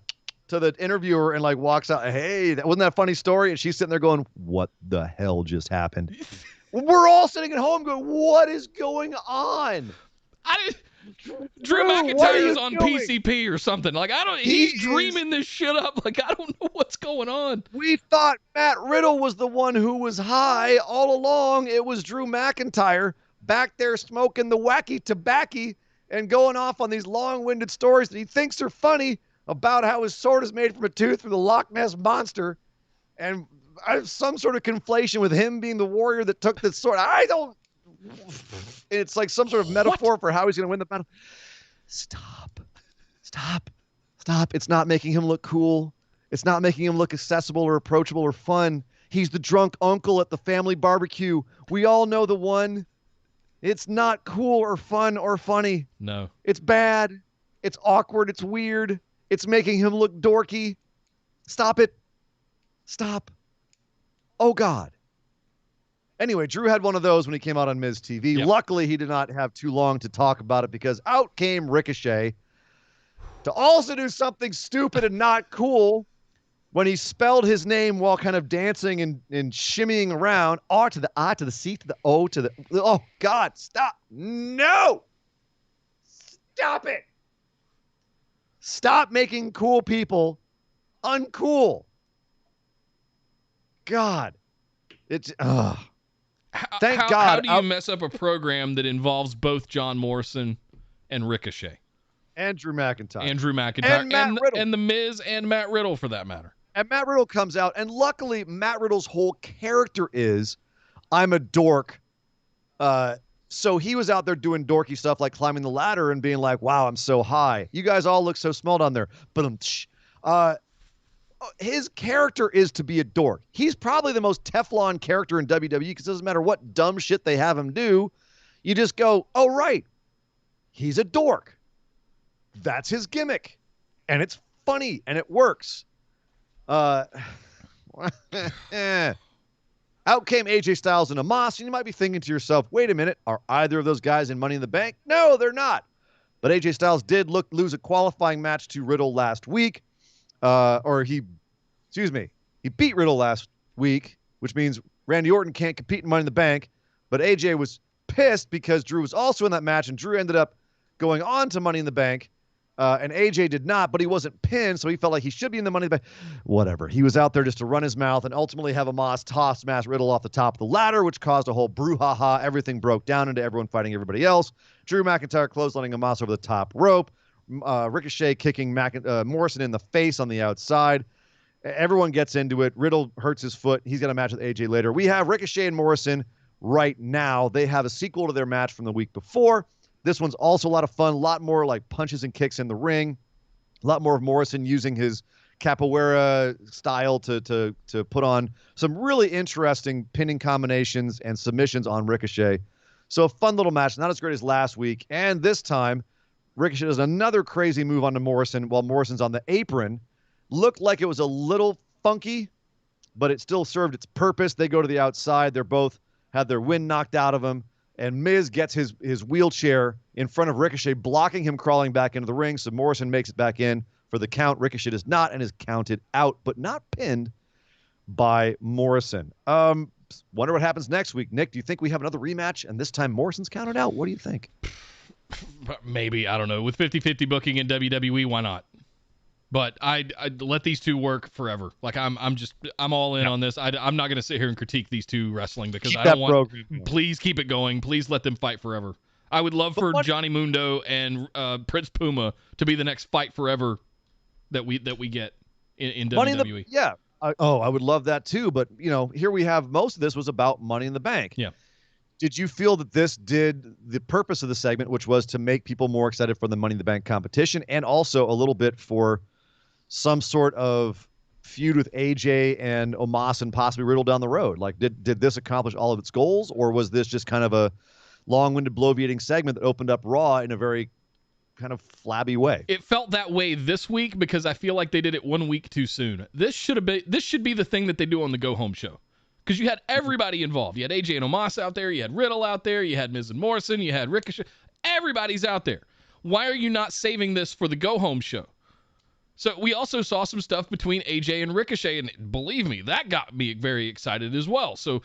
to the interviewer and like walks out. Hey, wasn't that a funny story? And she's sitting there going, what the hell just happened? We're all sitting at home going, what is going on? Drew McIntyre is on PCP or something. Like, he's dreaming this shit up. Like, I don't know what's going on. We thought Matt Riddle was the one who was high all along. It was Drew McIntyre back there smoking the wacky tobacco and going off on these long-winded stories that he thinks are funny about how his sword is made from a tooth from the Loch Ness Monster. And some sort of conflation with him being the warrior that took the sword. It's like some sort of metaphor for how he's going to win the battle. Stop. It's not making him look cool. It's not making him look accessible or approachable or fun. He's the drunk uncle at the family barbecue. We all know the one. It's not cool or fun or funny. No. It's bad. It's awkward. It's weird. It's making him look dorky. Stop it. Stop. Oh, God. Anyway, Drew had one of those when he came out on Miz TV. Yep. Luckily, he did not have too long to talk about it because out came Ricochet to also do something stupid and not cool when he spelled his name while kind of dancing and shimmying around. R to the I to the C to the O to the... Oh, God, stop. No! Stop it. Stop making cool people uncool. God. It's... Thank God. How do you mess up a program that involves both John Morrison and Ricochet? And Drew McIntyre. And Matt Riddle. And The Miz and Matt Riddle, for that matter. And Matt Riddle comes out, and luckily Matt Riddle's whole character is, I'm a dork. So he was out there doing dorky stuff like climbing the ladder and being like, wow, I'm so high. You guys all look so small down there. But his character is to be a dork. He's probably the most Teflon character in WWE because it doesn't matter what dumb shit they have him do. You just go, oh, right. He's a dork. That's his gimmick. And it's funny and it works. Out came AJ Styles and Omos, and you might be thinking to yourself, wait a minute, are either of those guys in Money in the Bank? No, they're not. But AJ Styles did lose a qualifying match to Riddle last week. He beat Riddle last week, which means Randy Orton can't compete in Money in the Bank. But AJ was pissed because Drew was also in that match, and Drew ended up going on to Money in the Bank. And AJ did not, but he wasn't pinned, so he felt like he should be in the Money in the Bank. Whatever. He was out there just to run his mouth and ultimately have Omos toss Matt Riddle off the top of the ladder, which caused a whole brouhaha. Everything broke down into everyone fighting everybody else. Drew McIntyre clotheslining Omos over the top rope. Ricochet kicking Morrison in the face on the outside. Everyone gets into it. Riddle hurts his foot. He's got a match with AJ later. We have Ricochet and Morrison right now. They have a sequel to their match from the week before. This one's also a lot of fun, a lot more like punches and kicks in the ring, a lot more of Morrison using his capoeira style to put on some really interesting pinning combinations and submissions on Ricochet. So a fun little match, not as great as last week. And this time, Ricochet does another crazy move onto Morrison while Morrison's on the apron. Looked like it was a little funky, but it still served its purpose. They go to the outside. They're both had their wind knocked out of them. And Miz gets his wheelchair in front of Ricochet, blocking him crawling back into the ring. So Morrison makes it back in for the count. Ricochet does not and is counted out, but not pinned by Morrison. Wonder what happens next week. Nick, do you think we have another rematch and this time Morrison's counted out? What do you think? Maybe. I don't know. With 50-50 booking in WWE, why not? But I'd let these two work forever. Like I'm all in on this. I'm not going to sit here and critique these two wrestling because I don't want. Please keep it going. Please let them fight forever. I would love for Johnny Mundo and Prince Puma to be the next fight forever that we get in WWE. I would love that too. But here we have most of this was about Money in the Bank. Yeah. Did you feel that this did the purpose of the segment, which was to make people more excited for the Money in the Bank competition and also a little bit for some sort of feud with AJ and Omos and possibly Riddle down the road? Like, did this accomplish all of its goals, or was this just kind of a long-winded, bloviating segment that opened up Raw in a very kind of flabby way? It felt that way this week because I feel like they did it 1 week too soon. This should be the thing that they do on the Go Home show. Because you had everybody involved. You had AJ and Omos out there. You had Riddle out there. You had Miz and Morrison. You had Ricochet. Everybody's out there. Why are you not saving this for the Go Home show? So we also saw some stuff between AJ and Ricochet, and believe me, that got me very excited as well. So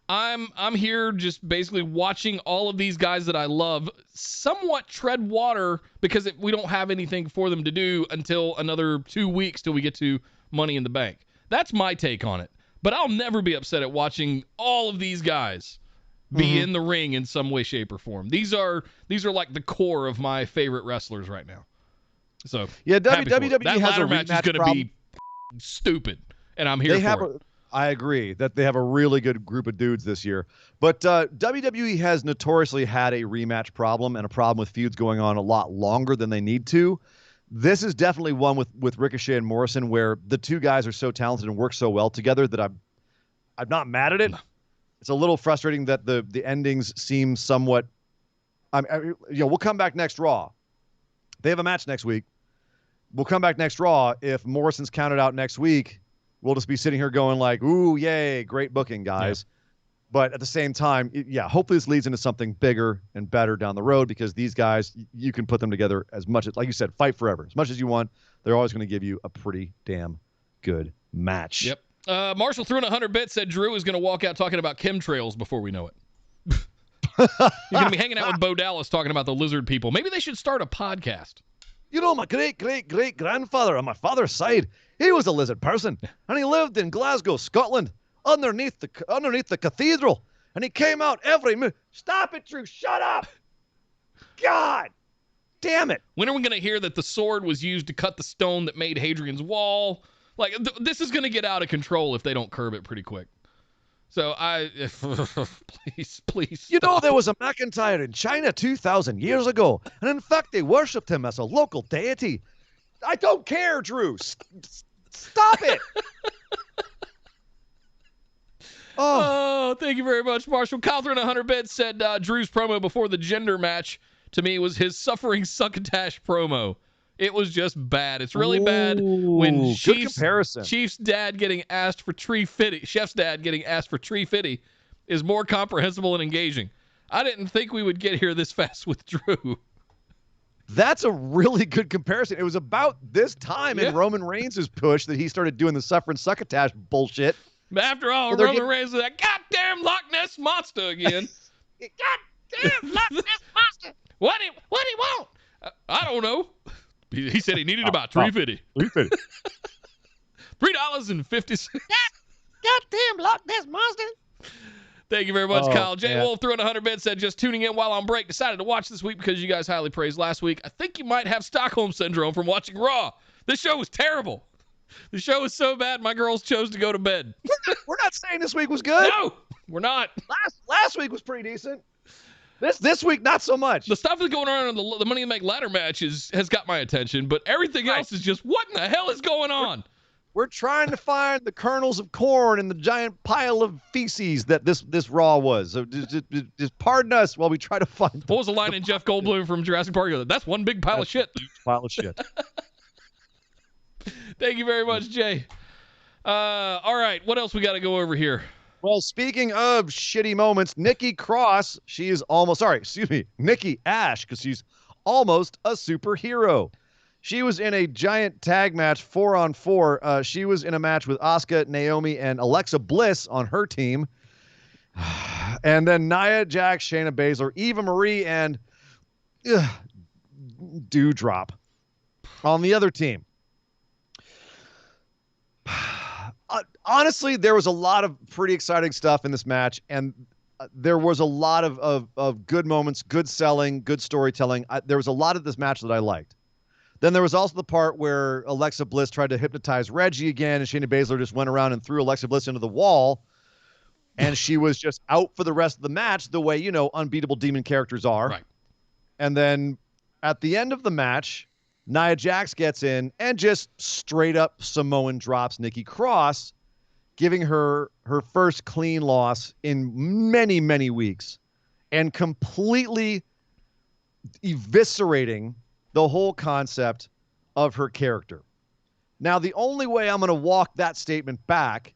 I'm here just basically watching all of these guys that I love somewhat tread water because we don't have anything for them to do until another 2 weeks till we get to Money in the Bank. That's my take on it. But I'll never be upset at watching all of these guys be in the ring in some way, shape, or form. These are like the core of my favorite wrestlers right now. So yeah, WWE has ladder a match is going to be stupid, and I'm here for it. I agree that they have a really good group of dudes this year. But WWE has notoriously had a rematch problem and a problem with feuds going on a lot longer than they need to. This is definitely one with Ricochet and Morrison where the two guys are so talented and work so well together that I'm not mad at it. No. It's a little frustrating that the endings seem somewhat. We'll come back next Raw. They have a match next week. We'll come back next Raw. If Morrison's counted out next week, we'll just be sitting here going like, "Ooh, yay, great booking, guys." Yeah. But at the same time, hopefully this leads into something bigger and better down the road because these guys, you can put them together as much as, like you said, fight forever. As much as you want, they're always going to give you a pretty damn good match. Yep. Marshall threw in 100 bits, said Drew is going to walk out talking about chemtrails before we know it. He's going to be hanging out with Bo Dallas talking about the lizard people. Maybe they should start a podcast. My great-great-great-grandfather on my father's side, he was a lizard person, and he lived in Glasgow, Scotland, underneath the cathedral, and he came out Stop it, Drew! Shut up! God damn it! When are we going to hear that the sword was used to cut the stone that made Hadrian's Wall? Like, this is going to get out of control if they don't curb it pretty quick. So please. There was a McIntyre in China 2,000 years ago, and in fact, they worshipped him as a local deity. I don't care, Drew. Stop it. Oh, thank you very much, Marshall. Catherine 100 bits said Drew's promo before the gender match to me was his suffering succotash promo. It was just bad. It's really bad when Chief's dad getting asked for Tree Fitty. Chef's dad getting asked for Tree Fitty is more comprehensible and engaging. I didn't think we would get here this fast with Drew. That's a really good comparison. It was about this time in Roman Reigns' push that he started doing the suffering succotash bullshit. After all, Roman Reigns is that goddamn Loch Ness monster again. Goddamn Loch Ness monster. What do he want? I don't know. He said he needed about $3.50. $3.50. Goddamn Loch Ness monster. Thank you very much, Kyle. J. Wolf threw in 100 bits, said just tuning in while on break. Decided to watch this week because you guys highly praised last week. I think you might have Stockholm Syndrome from watching Raw. This show was terrible. The show was so bad, my girls chose to go to bed. We're not saying this week was good. No. We're not. Last week was pretty decent. This week, not so much. The stuff that's going on in the Money in the Bank ladder match has got my attention, but everything else is just, what in the hell is going on? We're trying to find the kernels of corn in the giant pile of feces that this Raw was. So just pardon us while we try to find them. What was the line in Jeff Goldblum from Jurassic Park? That's one big pile of shit. Pile of shit. Thank you very much, Jay. All right, what else we got to go over here? Well, speaking of shitty moments, Nikki Ash, because she's almost a superhero. She was in a giant tag match 4-on-4. She was in a match with Asuka, Naomi, and Alexa Bliss on her team. And then Nia Jax, Shayna Baszler, Eva Marie, and Dewdrop on the other team. Honestly, there was a lot of pretty exciting stuff in this match, and there was a lot of good moments, good selling, good storytelling. There was a lot of this match that I liked. Then there was also the part where Alexa Bliss tried to hypnotize Reggie again, and Shayna Baszler just went around and threw Alexa Bliss into the wall, and she was just out for the rest of the match the way, unbeatable demon characters are. Right. And then at the end of the match, Nia Jax gets in and just straight up Samoan drops Nikki Cross, giving her first clean loss in many, many weeks, and completely eviscerating the whole concept of her character. Now, the only way I'm going to walk that statement back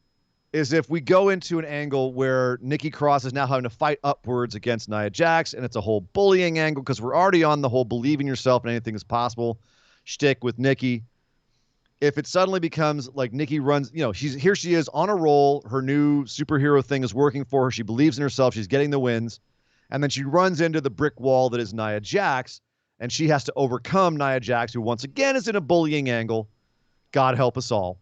is if we go into an angle where Nikki Cross is now having to fight upwards against Nia Jax, and it's a whole bullying angle because we're already on the whole believe in yourself and anything is possible shtick with Nikki. If it suddenly becomes like Nikki runs, here she is on a roll. Her new superhero thing is working for her. She believes in herself. She's getting the wins. And then she runs into the brick wall that is Nia Jax, and she has to overcome Nia Jax, who once again is in a bullying angle. God help us all.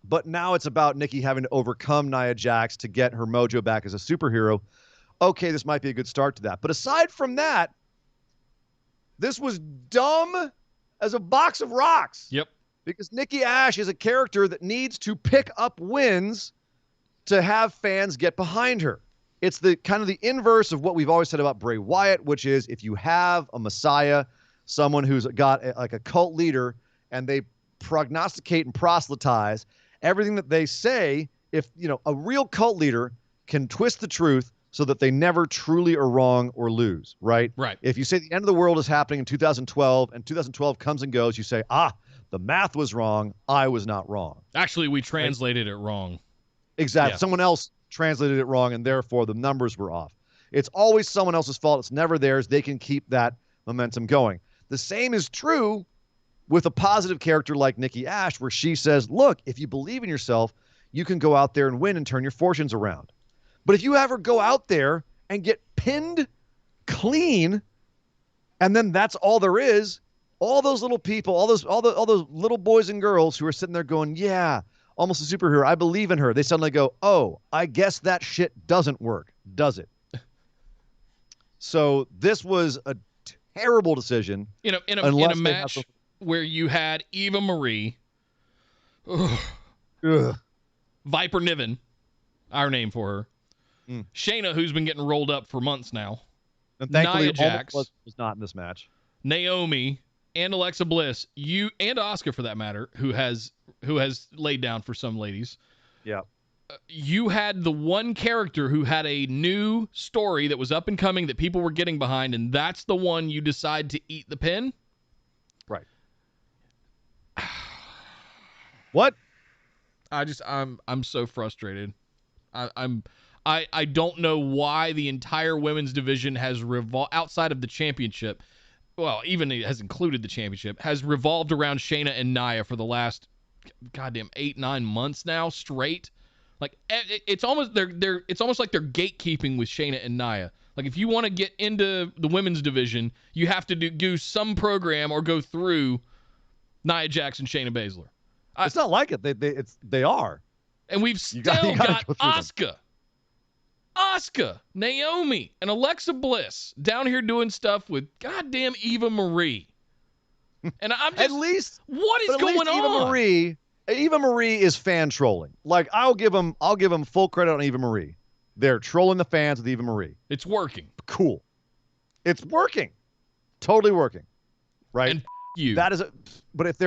But now it's about Nikki having to overcome Nia Jax to get her mojo back as a superhero. Okay, this might be a good start to that. But aside from that, this was dumb as a box of rocks. Yep. Because Nikki Ash is a character that needs to pick up wins to have fans get behind her. It's the kind of the inverse of what we've always said about Bray Wyatt, which is if you have a messiah, someone who's got like a cult leader, and they prognosticate and proselytize everything that they say, if a real cult leader can twist the truth so that they never truly are wrong or lose, right? Right. If you say the end of the world is happening in 2012 and 2012 comes and goes, you say, the math was wrong. I was not wrong. Actually, we translated it wrong. Exactly. Yeah. Someone else translated it wrong, and therefore the numbers were off. It's always someone else's fault. It's never theirs. They can keep that momentum going. The same is true with a positive character like Nikki Ash, where she says, look, if you believe in yourself, you can go out there and win and turn your fortunes around. But if you ever go out there and get pinned clean, and then that's all there is, all those little people, all those little boys and girls who are sitting there going, yeah, almost a superhero, I believe in her. They suddenly go, oh, I guess that shit doesn't work, does it? So this was a terrible decision. In a match where you had Eva Marie, Viper Niven, our name for her, Shayna, who's been getting rolled up for months now, and thankfully Nia Jax was not in this match, Naomi, and Alexa Bliss, and Asuka for that matter, who has laid down for some ladies. Yeah. You had the one character who had a new story that was up and coming that people were getting behind, and that's the one you decide to eat the pin? Right. What? I'm so frustrated. I don't know why the entire women's division has outside of the championship. Well, even it has included the championship, has revolved around Shayna and Nia for the last goddamn 8-9 months now straight. Like it's almost it's almost like they're gatekeeping with Shayna and Nia. Like if you want to get into the women's division, you have to do some program or go through Nia Jax and Shayna Baszler. It's not like it. They are. And we've still got Asuka, Naomi, and Alexa Bliss down here doing stuff with goddamn Eva Marie. And I'm just what is going on? Eva Marie is fan trolling. Like I'll give them full credit on Eva Marie. They're trolling the fans with Eva Marie. It's working. Cool. It's working. Totally working. Right? And you. That is but if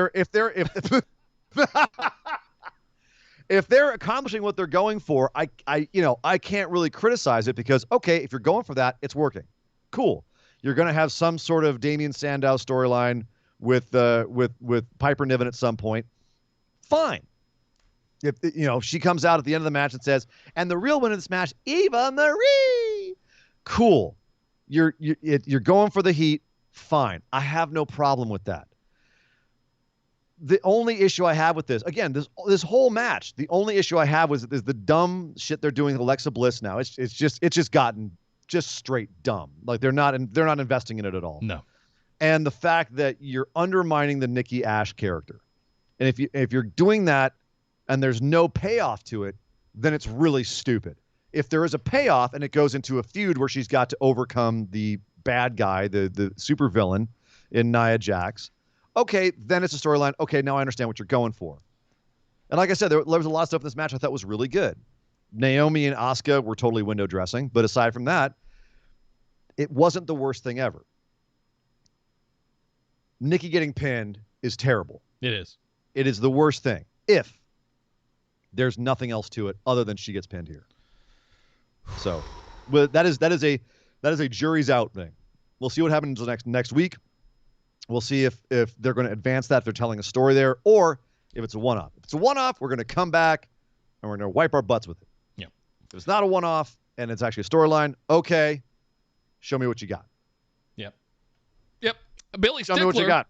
if they're accomplishing what they're going for, I can't really criticize it because, okay, if you're going for that, it's working. Cool. You're going to have some sort of Damian Sandow storyline with Piper Niven at some point. Fine. If she comes out at the end of the match and says, and the real winner of this match, Eva Marie. Cool. You're going for the heat. Fine. I have no problem with that. The only issue I have with this, again, this whole match, the only issue I have is the dumb shit they're doing with Alexa Bliss now. It's just gotten just straight dumb. Like they're not investing in it at all. No. And the fact that you're undermining the Nikki Ash character. And if you're doing that and there's no payoff to it, then it's really stupid. If there is a payoff and it goes into a feud where she's got to overcome the bad guy, the super villain in Nia Jax, okay, then it's a storyline. Okay, now I understand what you're going for. And like I said, there was a lot of stuff in this match I thought was really good. Naomi and Asuka were totally window dressing, but aside from that, it wasn't the worst thing ever. Nikki getting pinned is terrible. It is. It is the worst thing if there's nothing else to it other than she gets pinned here. So, but that is a jury's out thing. We'll see what happens next week. We'll see if they're going to advance that, if they're telling a story there, or if it's a one-off. If it's a one-off, we're going to come back and we're going to wipe our butts with it. Yeah. If it's not a one-off and it's actually a storyline, okay, show me what you got. Yep. Billy Show me what you Stickler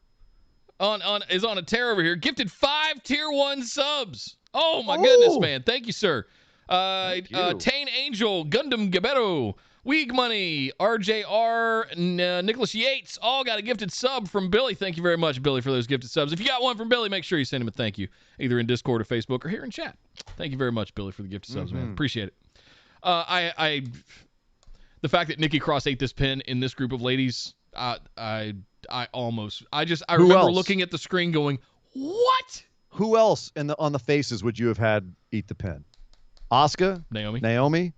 got. is on a tear over here. Gifted 5 tier 1 subs. Oh my goodness, man. Thank you, sir. Thank you. Tane Angel, Gundam Gabero, Weeg Money, RJR, Nicholas Yates, all got a gifted sub from Billy. Thank you very much, Billy, for those gifted subs. If you got one from Billy, make sure you send him a thank you, either in Discord or Facebook or here in chat. Thank you very much, Billy, for the gifted subs, man. Appreciate it. The fact that Nikki Cross ate this pin in this group of ladies, I remember looking at the screen going, what? Who else on the faces would you have had eat the pin? Asuka? Naomi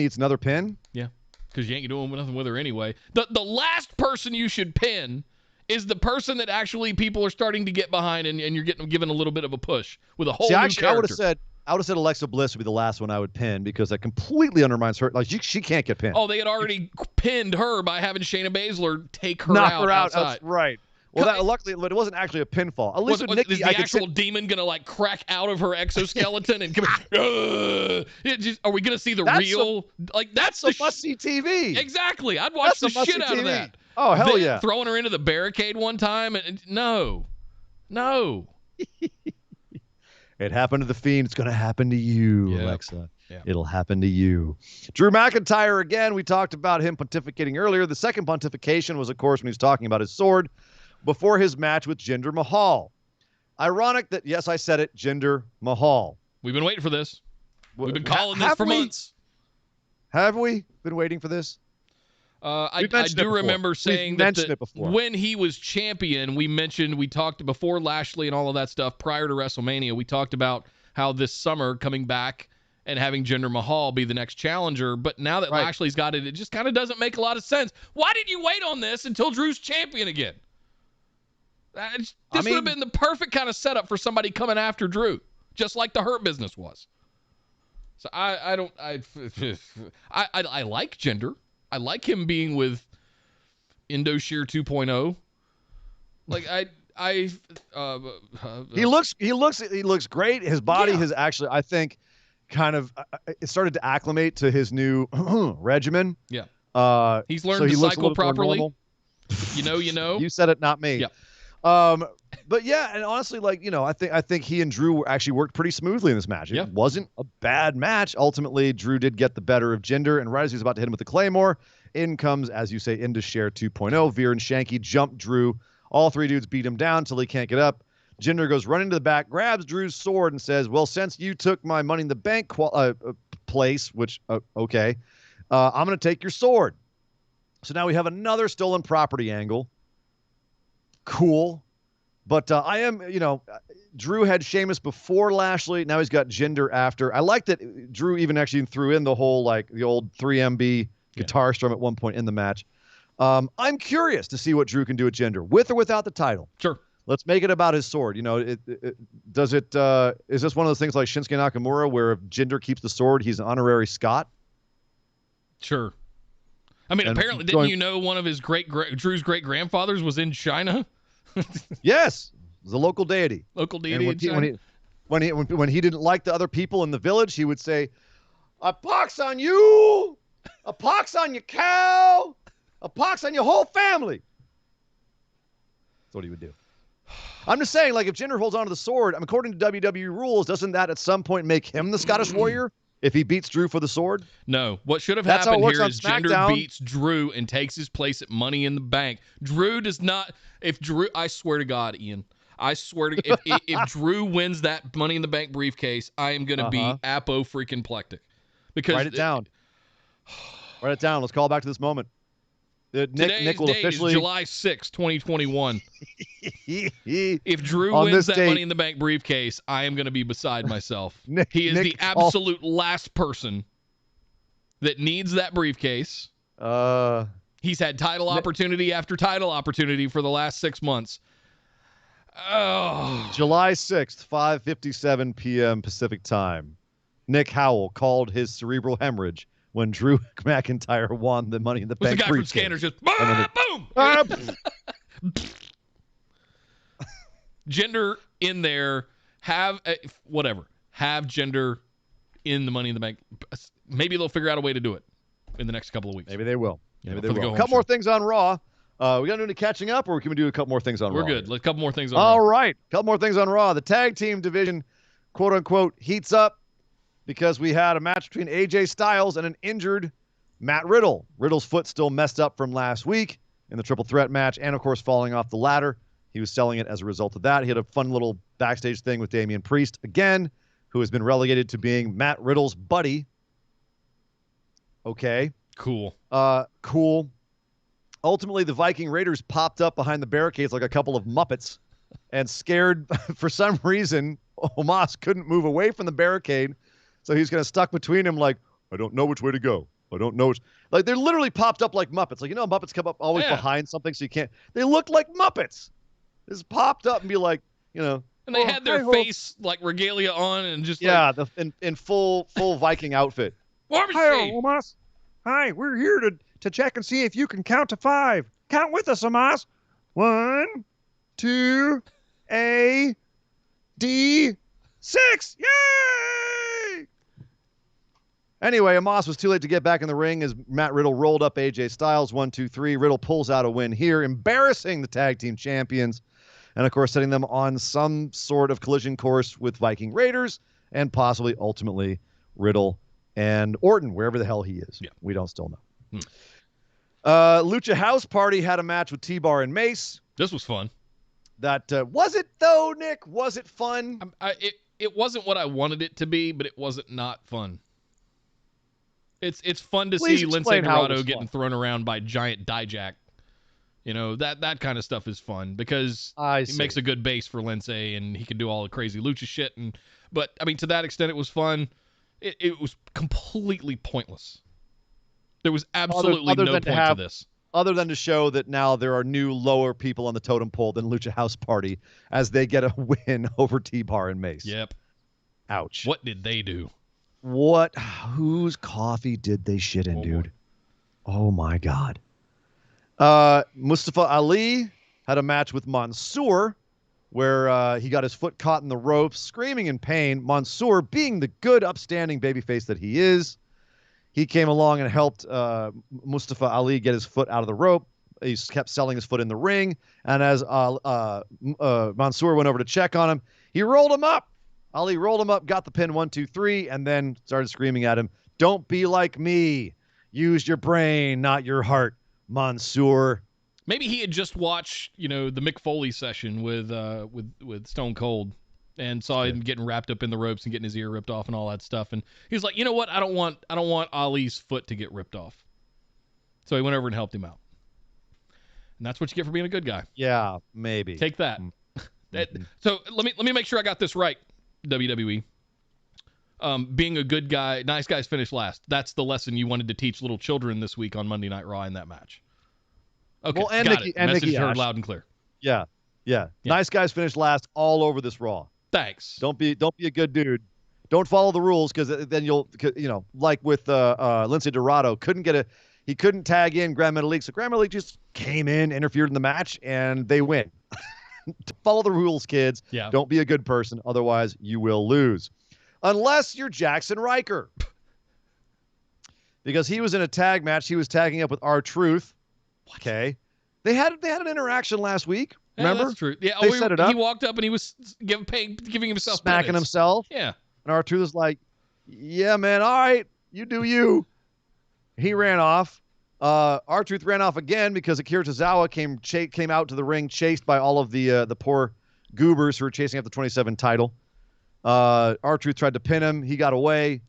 eats another pin? Yeah, because you ain't doing nothing with her anyway. The last person you should pin is the person that actually people are starting to get behind, and you're given a little bit of a push with a whole new character. I would have said Alexa Bliss would be the last one I would pin because that completely undermines her. Like she can't get pinned. Oh, they had already pinned her by having Shayna Baszler take her knock out her out. outside. That's right. Well, luckily, but it wasn't actually a pinfall. At least with Nikki, is the actual demon gonna like crack out of her exoskeleton and come? Are we gonna see the real? That's a must-see TV. Exactly, I'd watch the shit out of that. Oh hell yeah! Throwing her into the barricade one time and no. It happened to the Fiend. It's gonna happen to you, Alexa. Yeah. It'll happen to you. Drew McIntyre again. We talked about him pontificating earlier. The second pontification was, of course, when he was talking about his sword before his match with Jinder Mahal. Ironic that, yes, I said it, Jinder Mahal. We've been waiting for this. We've been calling this for months. Have we been waiting for this? I do remember saying that when he was champion, we talked before Lashley and all of that stuff prior to WrestleMania. We talked about how this summer coming back and having Jinder Mahal be the next challenger. But now that Lashley's got it, it just kind of doesn't make a lot of sense. Why did you wait on this until Drew's champion again? This would have been the perfect kind of setup for somebody coming after Drew, just like the Hurt Business was. So I like Jinder. I like him being with Indosheer 2.0. Like he looks great. His body has actually, I think, kind of it started to acclimate to his new regimen. Yeah. He's learned to cycle properly. You know. You said it, not me. Yeah. But yeah, and honestly, I think he and Drew actually worked pretty smoothly in this match. It wasn't a bad match. Ultimately, Drew did get the better of Jinder, and right as he was about to hit him with the Claymore, in comes, as you say, Indosheer 2.0. Veer and Shanky jump Drew. All three dudes beat him down till he can't get up. Jinder goes running to the back, grabs Drew's sword, and says, "Well, since you took my Money in the Bank place, which okay, I'm going to take your sword." So now we have another stolen property angle. Cool. But I am, Drew had Sheamus before Lashley. Now he's got Jinder after. I like that Drew even actually threw in the whole, the old 3MB guitar strum at one point in the match. I'm curious to see what Drew can do with Jinder, with or without the title. Sure. Let's make it about his sword. Is this one of those things like Shinsuke Nakamura where if Jinder keeps the sword, he's an honorary Scot? Sure. I mean, apparently, didn't you know one of his Drew's great-grandfathers was in China? Yes. The local deity. Local deity in China. When he didn't like the other people in the village, he would say, "A pox on you! A pox on your cow! A pox on your whole family!" That's what he would do. I'm just saying, if Jinder holds onto the sword, according to WWE rules, doesn't that at some point make him the Scottish Warrior if he beats Drew for the sword? No. What should have That's happened how it works here on is SmackDown. Jinder beats Drew and takes his place at Money in the Bank. Drew does not. If Drew, I swear to God, Ian, I swear to if Drew wins that Money in the Bank briefcase, I am going to be freaking-plectic. Because Write it down. Write it down. Let's call back to this moment. Nick will officially. Is July 6, 2021. If Drew On wins this that date, Money in the Bank briefcase, I am going to be beside myself. He is Nick the absolute last person that needs that briefcase. He's had title opportunity after title opportunity for the last 6 months. Oh. July 6th, 5:57 p.m. Pacific time. Nick Howell called his cerebral hemorrhage when Drew McIntyre won the Money in the Bank the guy briefcase. from Scanners just boom. Jinder in there. Have Jinder in the Money in the Bank. Maybe they'll figure out a way to do it in the next couple of weeks. Maybe they will. Maybe they will. A couple more things on Raw. We got to do any catching up, or can we do a couple more things on Raw? We're good. A couple more things on All Raw. right. A couple more things on Raw. The tag team division, quote unquote, heats up because we had a match between AJ Styles and an injured Matt Riddle. Riddle's foot still messed up from last week in the triple threat match and, of course, falling off the ladder. He was selling it as a result of that. He had a fun little backstage thing with Damian Priest, again, who has been relegated to being Matt Riddle's buddy. Okay. Cool. Cool. Ultimately, the Viking Raiders popped up behind the barricades like a couple of Muppets and scared, for some reason, Omos couldn't move away from the barricade. So he's kind of stuck between them like, I don't know which way to go. I don't know which. Like, they're literally popped up like Muppets. Like, Muppets come up always behind something so you can't. They look like Muppets. Just popped up and be like, And they had their face, like, regalia on and just in full Viking outfit. Hi, Omos. Hi, we're here to check and see if you can count to 5. Count with us, Omos. 1, 2, A, D, 6. Yay! Anyway, Omos was too late to get back in the ring as Matt Riddle rolled up AJ Styles. 1, 2, 3. Riddle pulls out a win here, embarrassing the tag team champions. And, of course, setting them on some sort of collision course with Viking Raiders and possibly, ultimately, Riddle and Orton, wherever the hell he is. Yeah. We don't still know. Lucha House Party had a match with T-Bar and Mace. This was fun. That was it, though, Nick? Was it fun? It wasn't what I wanted it to be, but it wasn't not fun. It's fun to see Lince Dorado getting thrown around by giant Dijak. That kind of stuff is fun because he makes a good base for Lince and he can do all the crazy lucha shit. But to that extent, it was fun. It was completely pointless. There was absolutely no point to this. Other than to show that now there are new lower people on the totem pole than Lucha House Party as they get a win over T-Bar and Mace. Yep. Ouch. What did they do? Whose coffee did they shit in, dude? Oh, my God. Mustafa Ali had a match with Mansoor where he got his foot caught in the ropes, screaming in pain. Mansoor, being the good, upstanding babyface that he is, he came along and helped Mustafa Ali get his foot out of the rope. He kept selling his foot in the ring. And as Mansoor went over to check on him, he rolled him up. Ali rolled him up, got the pin 1, 2, 3, and then started screaming at him, "Don't be like me. Use your brain, not your heart, Mansoor." Maybe he had just watched, the Mick Foley session with Stone Cold and saw him getting wrapped up in the ropes and getting his ear ripped off and all that stuff. And he was like, you know what? I don't want Ali's foot to get ripped off. So he went over and helped him out. And that's what you get for being a good guy. Yeah, maybe. Take that. So let me make sure I got this right, WWE. Being a good guy, nice guys finish last. That's the lesson you wanted to teach little children this week on Monday Night Raw in that match. Okay, well, and got Nikki, it. and Message Nikki heard Ash. loud and clear. Yeah. Nice guys finish last all over this Raw. Thanks. Don't be a good dude. Don't follow the rules because then you'll, like with Lindsay Dorado, he couldn't tag in Grand Metalik. So Grand Metalik just came in, interfered in the match, and they win. Follow the rules, kids. Yeah. Don't be a good person. Otherwise, you will lose. Unless you're Jackson Riker. Because he was in a tag match. He was tagging up with R-Truth. Okay. They had an interaction last week. Remember? Yeah, that's true. Yeah, they set it up. He walked up and he was giving himself smacking minutes. himself. Yeah. And R-Truth is like, yeah, man, all right, you do you. He ran off. R-Truth ran off again because Akira Tozawa came out to the ring chased by all of the poor goobers who were chasing up the 27 title. R-Truth tried to pin him. He got away.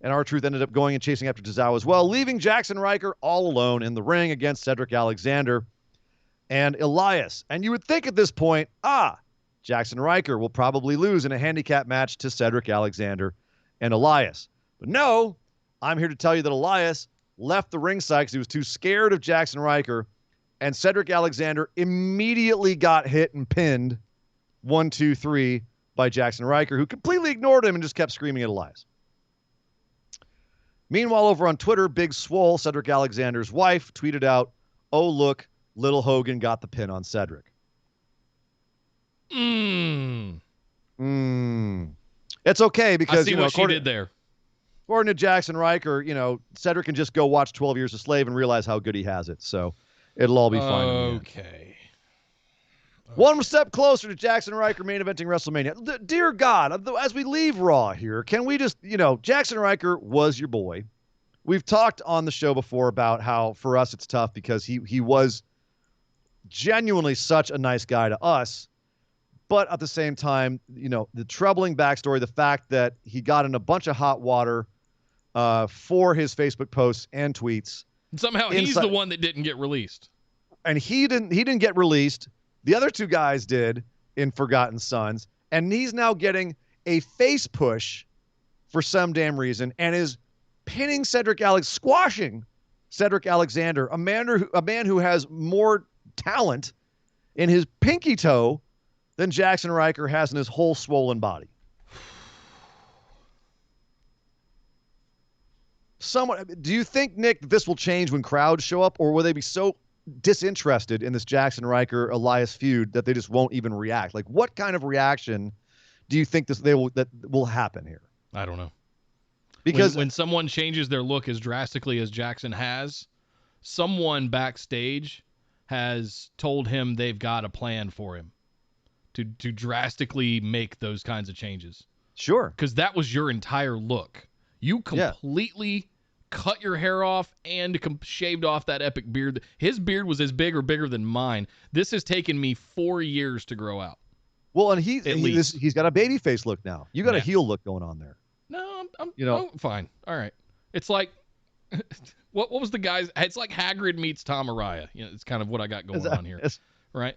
And R-Truth ended up going and chasing after Tozawa as well, leaving Jackson Riker all alone in the ring against Cedric Alexander and Elias. And you would think at this point, Jackson Riker will probably lose in a handicap match to Cedric Alexander and Elias. But no, I'm here to tell you that Elias left the ringside because he was too scared of Jackson Riker, and Cedric Alexander immediately got hit and pinned 1, 2, 3 by Jackson Riker, who completely ignored him and just kept screaming at Elias. Meanwhile, over on Twitter, Big Swole, Cedric Alexander's wife, tweeted out, "Oh, look, little Hogan got the pin on Cedric." It's okay because, I see what she did there. According to Jackson Riker, Cedric can just go watch 12 Years a Slave and realize how good he has it. So it'll all be fine. Okay. One step closer to Jackson Riker main eventing WrestleMania. Dear God, as we leave Raw here, can we just, Jackson Riker was your boy. We've talked on the show before about how for us it's tough because he was genuinely such a nice guy to us. But at the same time, the troubling backstory, the fact that he got in a bunch of hot water for his Facebook posts and tweets. Somehow he's the one that didn't get released. And he didn't get released. The other two guys did in Forgotten Sons. And he's now getting a face push for some damn reason and is pinning squashing Cedric Alexander, a man who has more talent in his pinky toe than Jackson Riker has in his whole swollen body. Do you think, Nick, that this will change when crowds show up, or will they be so disinterested in this Jackson Riker Elias feud that they just won't even react? Like, what kind of reaction do you think that will happen here? I don't know. Because when someone changes their look as drastically as Jackson has, someone backstage has told him they've got a plan for him to drastically make those kinds of changes. Sure. Because that was your entire look. You completely cut your hair off and shaved off that epic beard. His beard was as big or bigger than mine. This has taken me 4 years to grow out. Well, and he's got a baby face look now. You got a heel look going on there. No, I'm fine. All right. It's like, what was the guy's? It's like Hagrid meets Tom Araya. It's kind of what I got going on here. Right.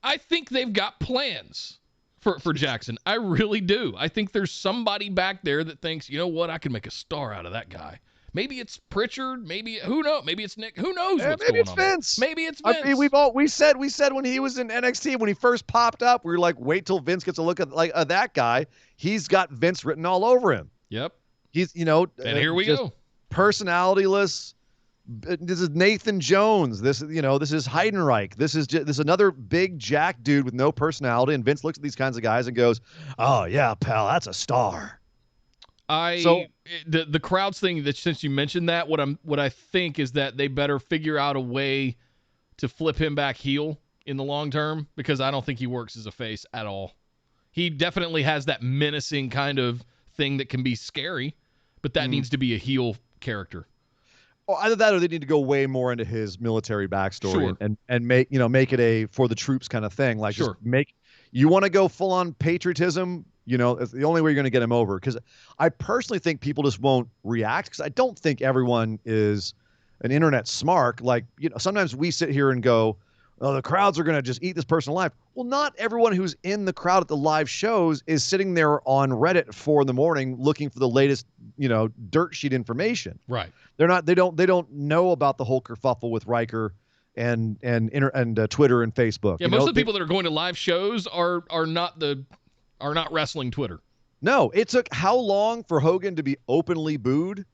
I think they've got plans for Jackson. I really do. I think there's somebody back there that thinks, you know what, I can make a star out of that guy. Maybe it's Pritchard. Maybe who knows? Maybe it's Nick. Who knows what's going on? Vince. Maybe it's Vince. I mean, we said when he was in NXT, when he first popped up, we were like, wait till Vince gets a look at that guy. He's got Vince written all over him. Yep. He's and here we go. Personalityless. This is Nathan Jones. This is Heidenreich. This is another big jack dude with no personality. And Vince looks at these kinds of guys and goes, "Oh yeah, pal, that's a star." The crowds thing, that since you mentioned that, what I think is that they better figure out a way to flip him back heel in the long term, because I don't think he works as a face at all. He definitely has that menacing kind of thing that can be scary, but that needs to be a heel character. Or either that, or they need to go way more into his military backstory and make it a for the troops kind of thing. Like, just you want to go full on patriotism. It's the only way you're going to get him over. Because I personally think people just won't react, because I don't think everyone is an internet smart. Like, sometimes we sit here and go, well, we said we said when he was in NXT, when he first popped up, we were like, wait till Vince gets a look at that guy. He's got Vince written all over him. Yep. He's oh, the crowds are going to just eat this person alive. Well, not everyone who's in the crowd at the live shows is sitting there on Reddit at 4 in the morning looking for the latest, dirt sheet information. Right. They're not. They don't know about the whole kerfuffle with Riker and Twitter and Facebook. Yeah, most of the people that are going to live shows are not wrestling Twitter. No, it took how long for Hogan to be openly booed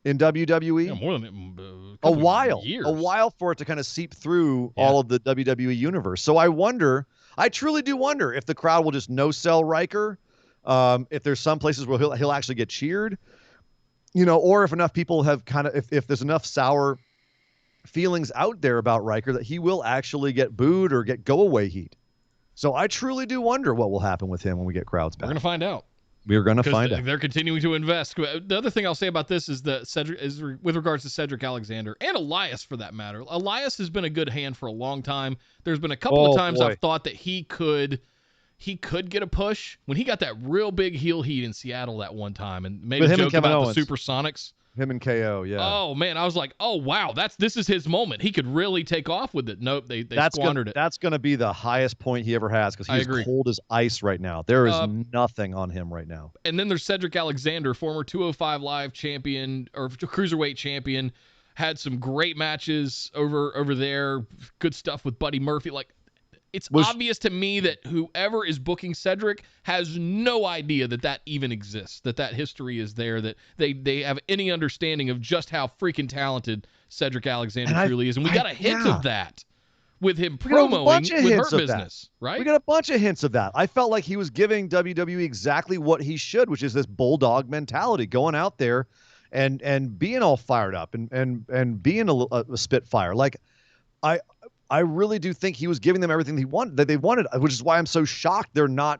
in WWE? Yeah, more than a while. Years. A while for it to kind of seep through all of the WWE universe. So I truly do wonder if the crowd will just no-sell Riker, if there's some places where he'll actually get cheered, or if enough people have if there's enough sour feelings out there about Riker that he will actually get booed or get go-away heat. So I truly do wonder what will happen with him when we get crowds back. We're going to find out. We're going to find out. They're continuing to invest. The other thing I'll say about this is that with regards to Cedric Alexander and Elias for that matter. Elias has been a good hand for a long time. There's been a couple of times I've thought that he could get a push when he got that real big heel heat in Seattle that one time and made a joke about the Supersonics. Him and KO, yeah. Oh man, I was like, oh wow, this is his moment. He could really take off with it. Nope, they squandered it. That's going to be the highest point he ever has because he's cold as ice right now. There is nothing on him right now. And then there's Cedric Alexander, former 205 Live champion or cruiserweight champion, had some great matches over there. Good stuff with Buddy Murphy. Like, it's obvious to me that whoever is booking Cedric has no idea that even exists, that history is there, that they have any understanding of just how freaking talented Cedric Alexander truly is. And we got a hint of that with him promoing with Hurt Business, right? We got a bunch of hints of that. I felt like he was giving WWE exactly what he should, which is this bulldog mentality, going out there and being all fired up and being a spitfire. Like, I really do think he was giving them everything that they wanted, which is why I'm so shocked they're not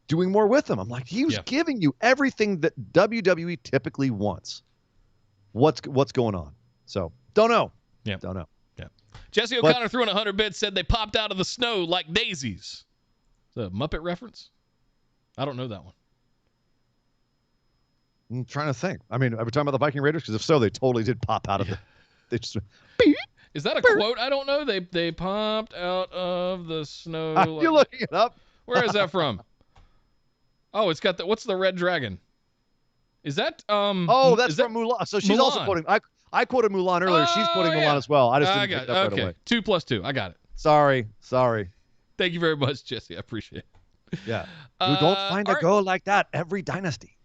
doing more with him. I'm like, he was giving you everything that WWE typically wants. What's going on? So, don't know. Yeah. Don't know. Yeah. Jesse O'Connor threw in 100 bits, said they popped out of the snow like daisies. Is that a Muppet reference? I don't know that one. I'm trying to think. I mean, are we talking about the Viking Raiders? Because if so, they totally did pop out of it. They just... Is that a quote? I don't know. They popped out of the snow. Are you looking it up? Where is that from? Oh, it's got what's the red dragon? Is that Oh, that's from Mulan. So she's also quoting. I quoted Mulan earlier. She's quoting Mulan as well. I just didn't pick that right away. 2 + 2. I got it. Sorry. Thank you very much, Jesse. I appreciate it. Yeah. You don't find a girl like that every dynasty.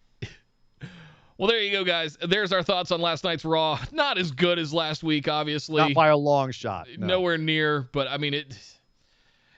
Well, there you go, guys. There's our thoughts on last night's Raw. Not as good as last week, obviously. Not by a long shot. No. Nowhere near, but I mean, it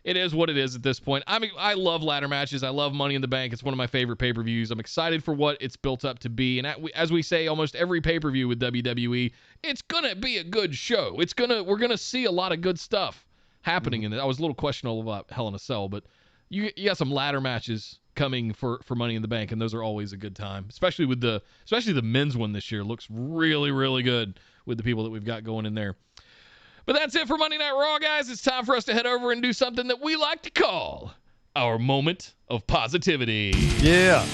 is what it is at this point. I mean, I love ladder matches. I love Money in the Bank. It's one of my favorite pay-per-views. I'm excited for what it's built up to be. And as we say, almost every pay-per-view with WWE, it's going to be a good show. We're going to see a lot of good stuff happening in it. I was a little questionable about Hell in a Cell, but you got some ladder matches coming for Money in the Bank, and those are always a good time, especially the men's one this year. Looks really, really good with the people that we've got going in there. But that's it for Monday Night Raw, guys. It's time for us to head over and do something that we like to call our moment of positivity. Yeah.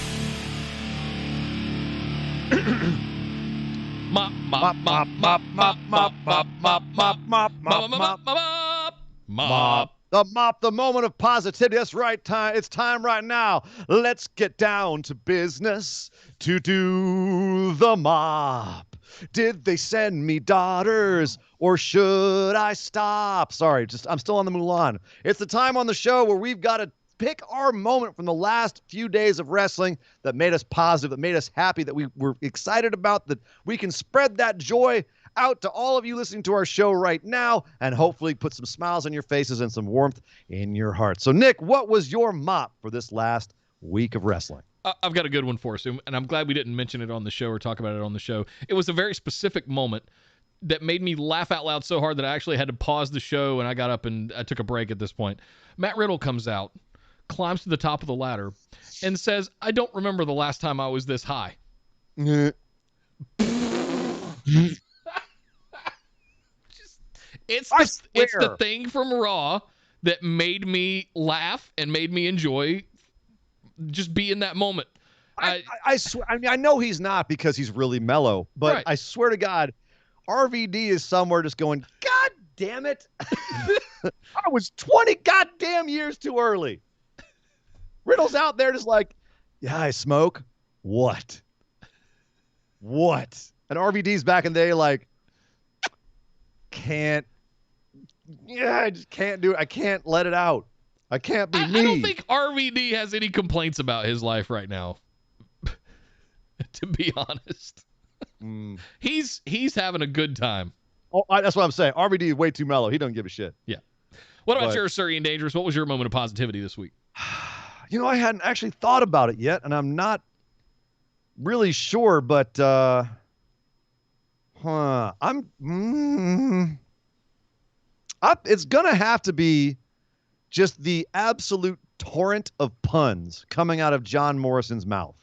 Mop, mop, mop, mop, mop, mop, mop, mop, mop, mop, mop, mop, mop. The moment of positivity. That's right. It's time right now. Let's get down to business to do the mop. Did they send me daughters or should I stop? Sorry, I'm still on the Mulan. It's the time on the show where we've got to pick our moment from the last few days of wrestling that made us positive, that made us happy, that we were excited about, that we can spread that joy out to all of you listening to our show right now and hopefully put some smiles on your faces and some warmth in your heart. So, Nick, what was your mop for this last week of wrestling? I've got a good one for us, and I'm glad we didn't mention it on the show or talk about it on the show. It was a very specific moment that made me laugh out loud so hard that I actually had to pause the show, and I got up and I took a break at this point. Matt Riddle comes out, climbs to the top of the ladder, and says, "I don't remember the last time I was this high." It's the thing from Raw that made me laugh and made me enjoy just be in that moment. I swear, I mean, I know he's not because he's really mellow, but right. I swear to God, RVD is somewhere just going, God damn it. I was 20 goddamn years too early. Riddle's out there just like, yeah, I smoke. What? And RVD's back in the day like, I just can't do it. I can't let it out. I can't be me. I don't think RVD has any complaints about his life right now, to be honest. He's having a good time. Oh, that's what I'm saying. RVD is way too mellow. He don't give a shit. Yeah. What about yours, Sir Ian Dangerous? What was your moment of positivity this week? I hadn't actually thought about it yet, and I'm not really sure, but it's gonna have to be just the absolute torrent of puns coming out of John Morrison's mouth.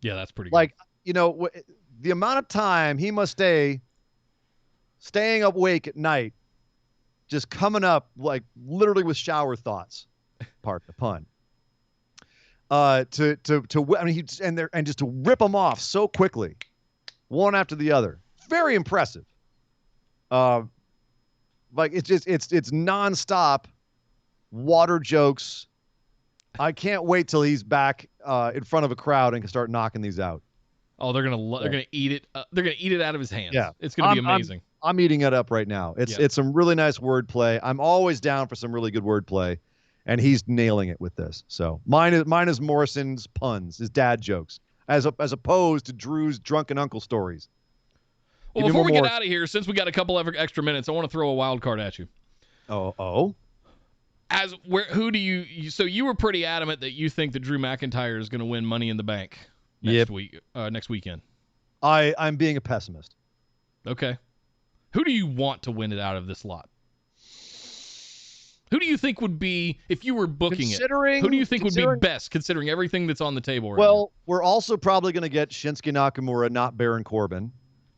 Yeah, that's pretty good. Like, the amount of time he must staying awake at night, just coming up like literally with shower thoughts. Part the pun. Just to rip them off so quickly, one after the other. Very impressive. Like it's nonstop water jokes. I can't wait till he's back in front of a crowd and can start knocking these out. Oh, they're gonna eat it. They're gonna eat it out of his hands. Yeah, it's gonna be amazing. I'm eating it up right now. It's some really nice wordplay. I'm always down for some really good wordplay, and he's nailing it with this. So mine is Morrison's puns, his dad jokes, as opposed to Drew's drunken uncle stories. Well, before we get out of here, since we got a couple of extra minutes, I want to throw a wild card at you. Oh. Who do you? So you were pretty adamant that you think that Drew McIntyre is going to win Money in the Bank next weekend. I'm being a pessimist. Okay. Who do you want to win it out of this lot? Who do you think would be, if you were booking it, who do you think would be best, considering everything that's on the table right now? We're also probably going to get Shinsuke Nakamura, not Baron Corbin.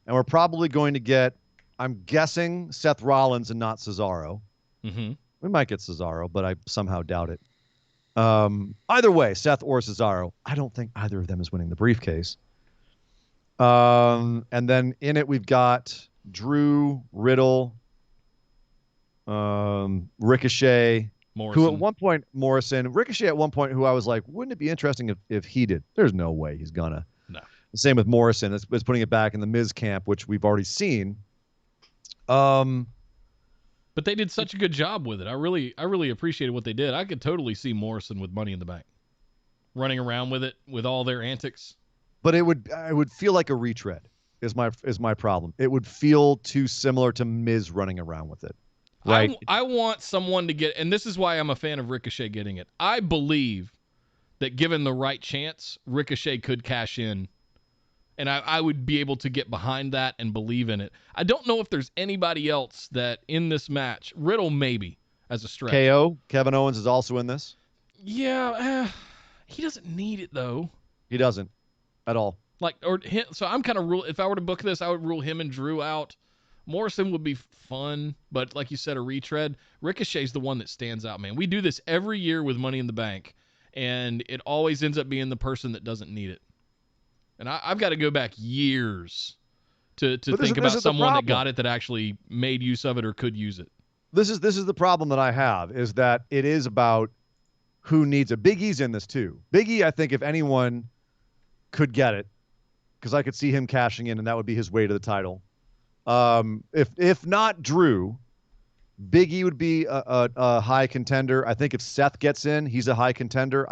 And we're probably going to get, I'm guessing, Seth Rollins and not Cesaro. Mm-hmm. We might get Cesaro, but I somehow doubt it. Either way, Seth or Cesaro, I don't think either of them is winning the briefcase. And then in it, we've got Drew, Riddle, Ricochet, Morrison. Ricochet at one point, who I was like, wouldn't it be interesting if he did? There's no way he's gonna. No. The same with Morrison. It's putting it back in the Miz camp, which we've already seen. But they did such a good job with it. I really appreciated what they did. I could totally see Morrison with Money in the Bank, running around with it with all their antics. But it would feel like a retread. Is my problem. It would feel too similar to Miz running around with it. Right. I want someone to get, and this is why I'm a fan of Ricochet getting it. I believe that given the right chance, Ricochet could cash in, and I would be able to get behind that and believe in it. I don't know if there's anybody else that in this match, Riddle maybe as a stretch. KO, Kevin Owens is also in this. Yeah, he doesn't need it though. He doesn't at all. So I'm kind of if I were to book this, I would rule him and Drew out. Morrison would be fun, but like you said, a retread. Ricochet's the one that stands out, man. We do this every year with Money in the Bank, and it always ends up being the person that doesn't need it. And I've got to go back years to think about someone that got it that actually made use of it or could use it. This is the problem that I have, is that it is about who needs it. Big E's in this too. Big E, I think, if anyone could get it, because I could see him cashing in, and that would be his way to the title. If not Drew, Big E would be a high contender. I think if Seth gets in, he's a high contender.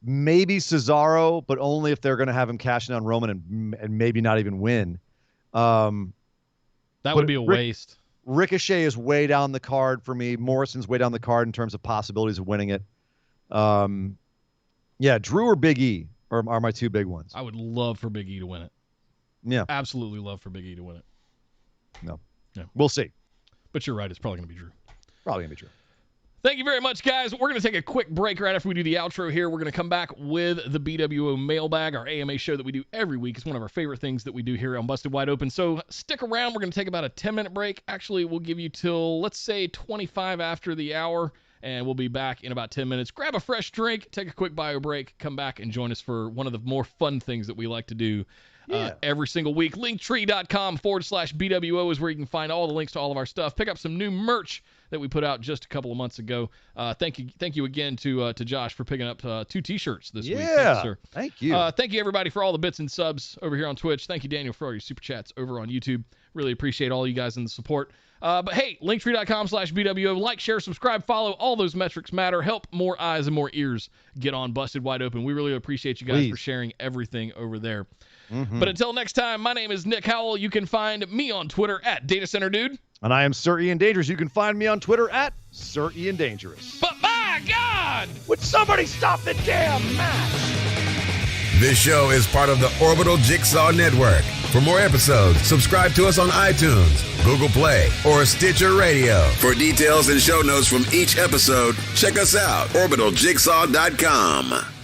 Maybe Cesaro, but only if they're going to have him cash in on Roman and maybe not even win. That would be a waste. Ricochet is way down the card for me. Morrison's way down the card in terms of possibilities of winning it. Drew or Big E are my two big ones. I would love for Big E to win it. Yeah. Absolutely love for Big E to win it. No. Yeah. We'll see. But you're right. It's probably going to be Drew. Probably going to be Drew. Thank you very much, guys. We're going to take a quick break right after we do the outro here. We're going to come back with the BWO Mailbag, our AMA show that we do every week. It's one of our favorite things that we do here on Busted Wide Open. So stick around. We're going to take about a 10-minute break. Actually, we'll give you till, let's say, 25 after the hour, and we'll be back in about 10 minutes. Grab a fresh drink, take a quick bio break, come back and join us for one of the more fun things that we like to do every single week. Linktree.com/BWO is where you can find all the links to all of our stuff. Pick up some new merch that we put out just a couple of months ago. Thank you again to Josh for picking up 2 T-shirts this week. Thank you, sir. Thank you. Thank you, everybody, for all the bits and subs over here on Twitch. Thank you, Daniel, for all your super chats over on YouTube. Really appreciate all you guys and the support. But hey, linktree.com/BWO. Like, share, subscribe, follow. All those metrics matter. Help more eyes and more ears get on Busted Wide Open. We really appreciate you guys for sharing everything over there. But until next time, my name is Nick Howell. You can find me on Twitter at DataCenterDude. And I am Sir Ian Dangerous. You can find me on Twitter at Sir Ian Dangerous. But my God! Would somebody stop the damn match? This show is part of the Orbital Jigsaw Network. For more episodes, subscribe to us on iTunes, Google Play, or Stitcher Radio. For details and show notes from each episode, check us out, orbitaljigsaw.com.